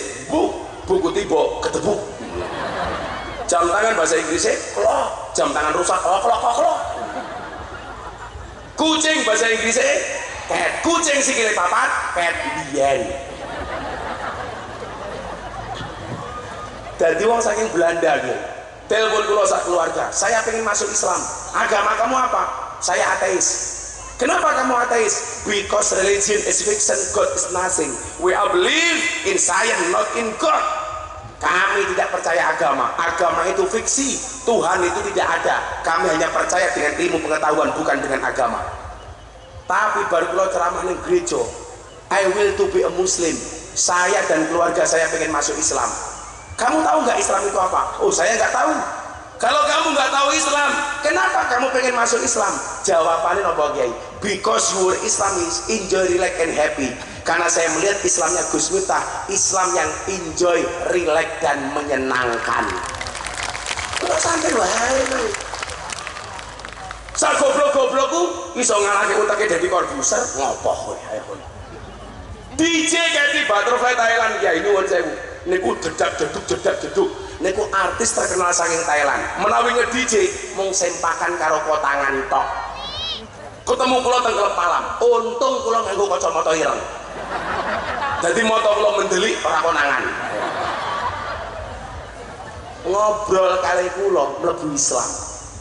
buku tiba ketebuk. Jam tangan bahasa Inggrisnya klok, jam tangan rusak klok. Kucing bahasa Inggrisnya cat, kucing sikile papat, cat biyen. Dadi wong saking Belanda gitu. Telepon kula sak keluarga, saya pengen masuk Islam. Agama kamu apa? Saya ateis. Kenapa kamu ateis? Because religion is fiction, God is nothing. We all believe in science, not in God. Kami tidak percaya agama. Agama itu fiksi. Tuhan itu tidak ada. Kami hanya percaya dengan ilmu pengetahuan, bukan dengan agama. Tapi baru kalau ceramah di gereja, I will to be a Muslim. Saya dan keluarga saya pengen masuk Islam. Kamu tahu nggak Islam itu apa? Oh, saya nggak tahu. Kalau kamu nggak tahu Islam, kenapa kamu pengen masuk Islam? Jawabannya nopo Kiai? Because your Islam is enjoy, relax and happy. Karena saya melihat Islamnya Gus Miftah, Islam yang enjoy, relax dan menyenangkan. Kok sampai wae. Sa goblok-goblokku iso ngalahke utake dadi korbuser, ngopo kowe ae kowe. DJ Keti Butterfly Thailand Kiai nyuwun sewu. Niku jedak-jeduk. Niku artis terkenal saking Thailand. Menawi nge-DJ mung sempakan karo kotangan tok. Ketemu kula teng klub malam. Untung kula nganggo kacamata ireng. Dadi mata kula mendelik ora konangan. Ngobrol kali kula mlebu Islam.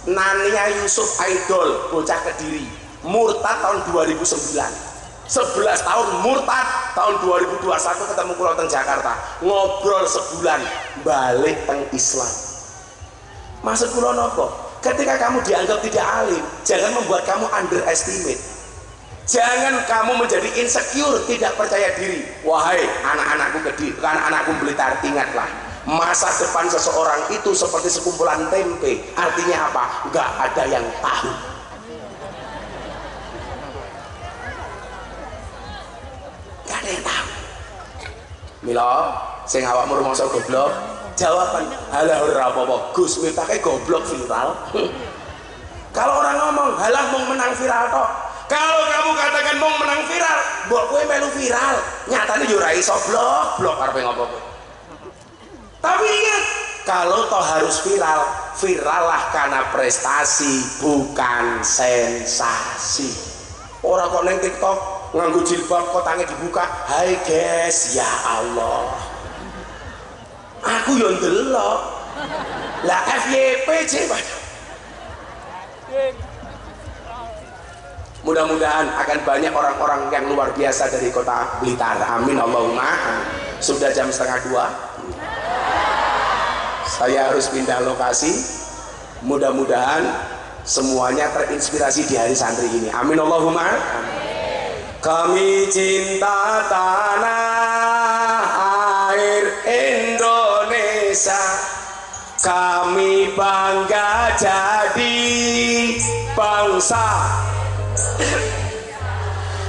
Nania Yusuf Idol bocah Kediri. Murtad tahun 2009. 11 tahun murtad, tahun 2021 ketemu kula teng Jakarta. Ngobrol sebulan balik teng Islam. Maksud kula napa? Ketika kamu dianggap tidak alim, jangan membuat kamu underestimate. Jangan kamu menjadi insecure, tidak percaya diri. Wahai anak-anakku gede, anak-anakku Blitar, ingatlah, masa depan seseorang itu seperti sekumpulan tempe. Artinya apa? Enggak ada yang tahu. Enggak ada yang tahu. Mila, sing awakmu rumangsa goblok, jawaban halah ora apa-apa. Gus Miftah goblok viral. Kalau orang ngomong halah mau menang viral tok. Kalau kamu katakan mau menang viral, mbok kowe melu viral. Nyatane yo ora iso blok karepe ngopo kowe. Tapi ingat, kalau toh harus viral, virallah karena prestasi, bukan sensasi. Orang kok neng TikTok nganggo jilbab kok tangi dibuka, hai guys, ya Allah. Aku yo ndelok. Lah FYP sih. Mudah-mudahan akan banyak orang-orang yang luar biasa dari kota Blitar. Amin Allahumma. Sudah jam 1:30. Saya harus pindah lokasi. Mudah-mudahan semuanya terinspirasi di hari santri ini. Amin Allahumma. Kami cinta tanah air Indonesia. Kami bangga jadi bangsa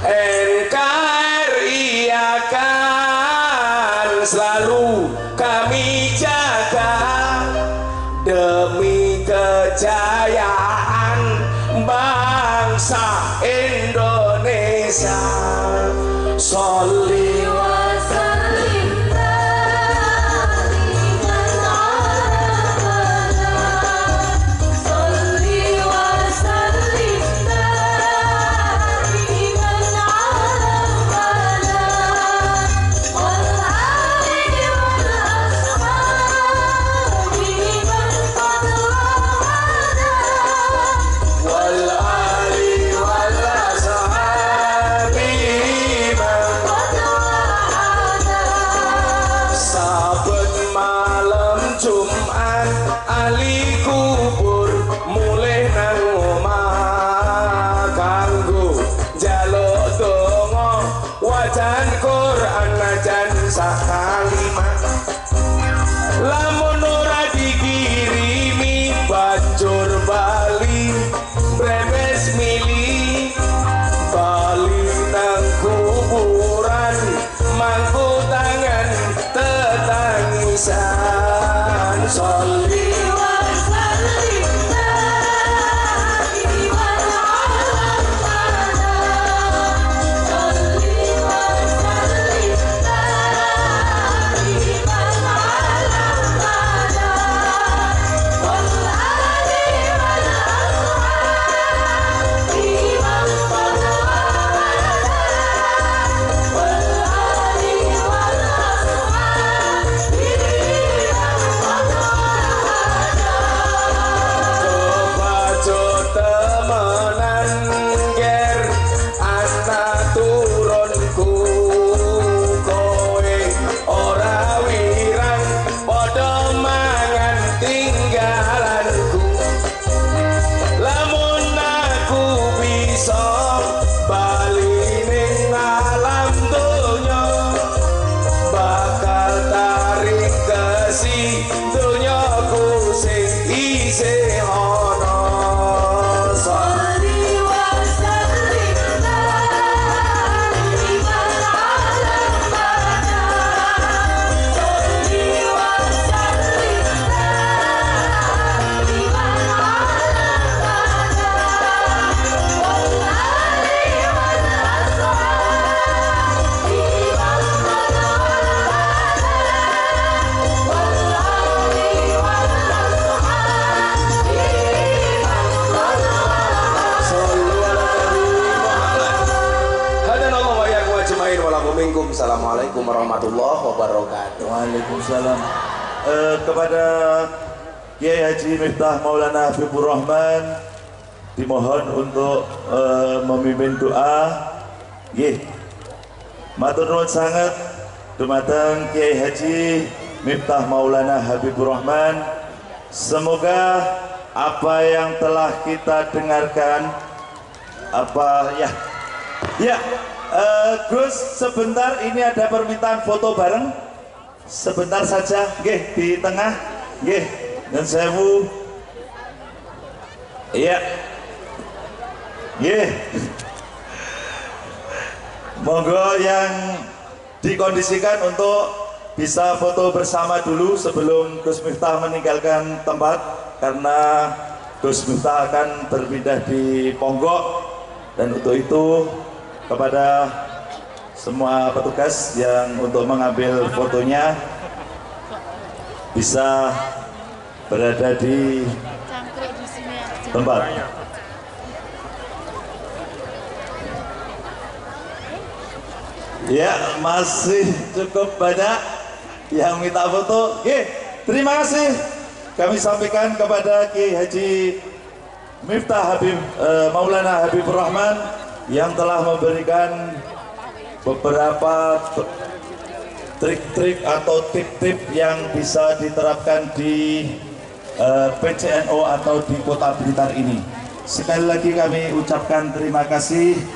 NKRI akan selalu kami jaga demi kejayaan bangsa Indonesia. Sholli wa sallim Assalamualaikum warahmatullahi wabarakatuh. Waalaikumsalam. Kepada Kiai Haji Miftah Maulana Habibur Rahman dimohon untuk memimpin doa. Nggih. Matur nuwun sangat dumateng Kiai Haji Miftah Maulana Habibur Rahman Semoga apa yang telah kita dengarkan Gus, sebentar, ini ada permintaan foto bareng sebentar saja, nggih, di tengah, nggih, dan sewu, iya, nggih, monggo yang dikondisikan untuk bisa foto bersama dulu sebelum Gus Miftah meninggalkan tempat, karena Gus Miftah akan berpindah di Ponggok. Dan untuk itu kepada semua petugas yang untuk mengambil fotonya bisa berada di tempat. Ya, masih cukup banyak yang minta foto. Oke, terima kasih kami sampaikan kepada Ki Haji Miftah Habib Maulana Habibur Rahman yang telah memberikan beberapa trik-trik atau tip-tip yang bisa diterapkan di PCNO atau di Kota Blitar ini. Sekali lagi kami ucapkan terima kasih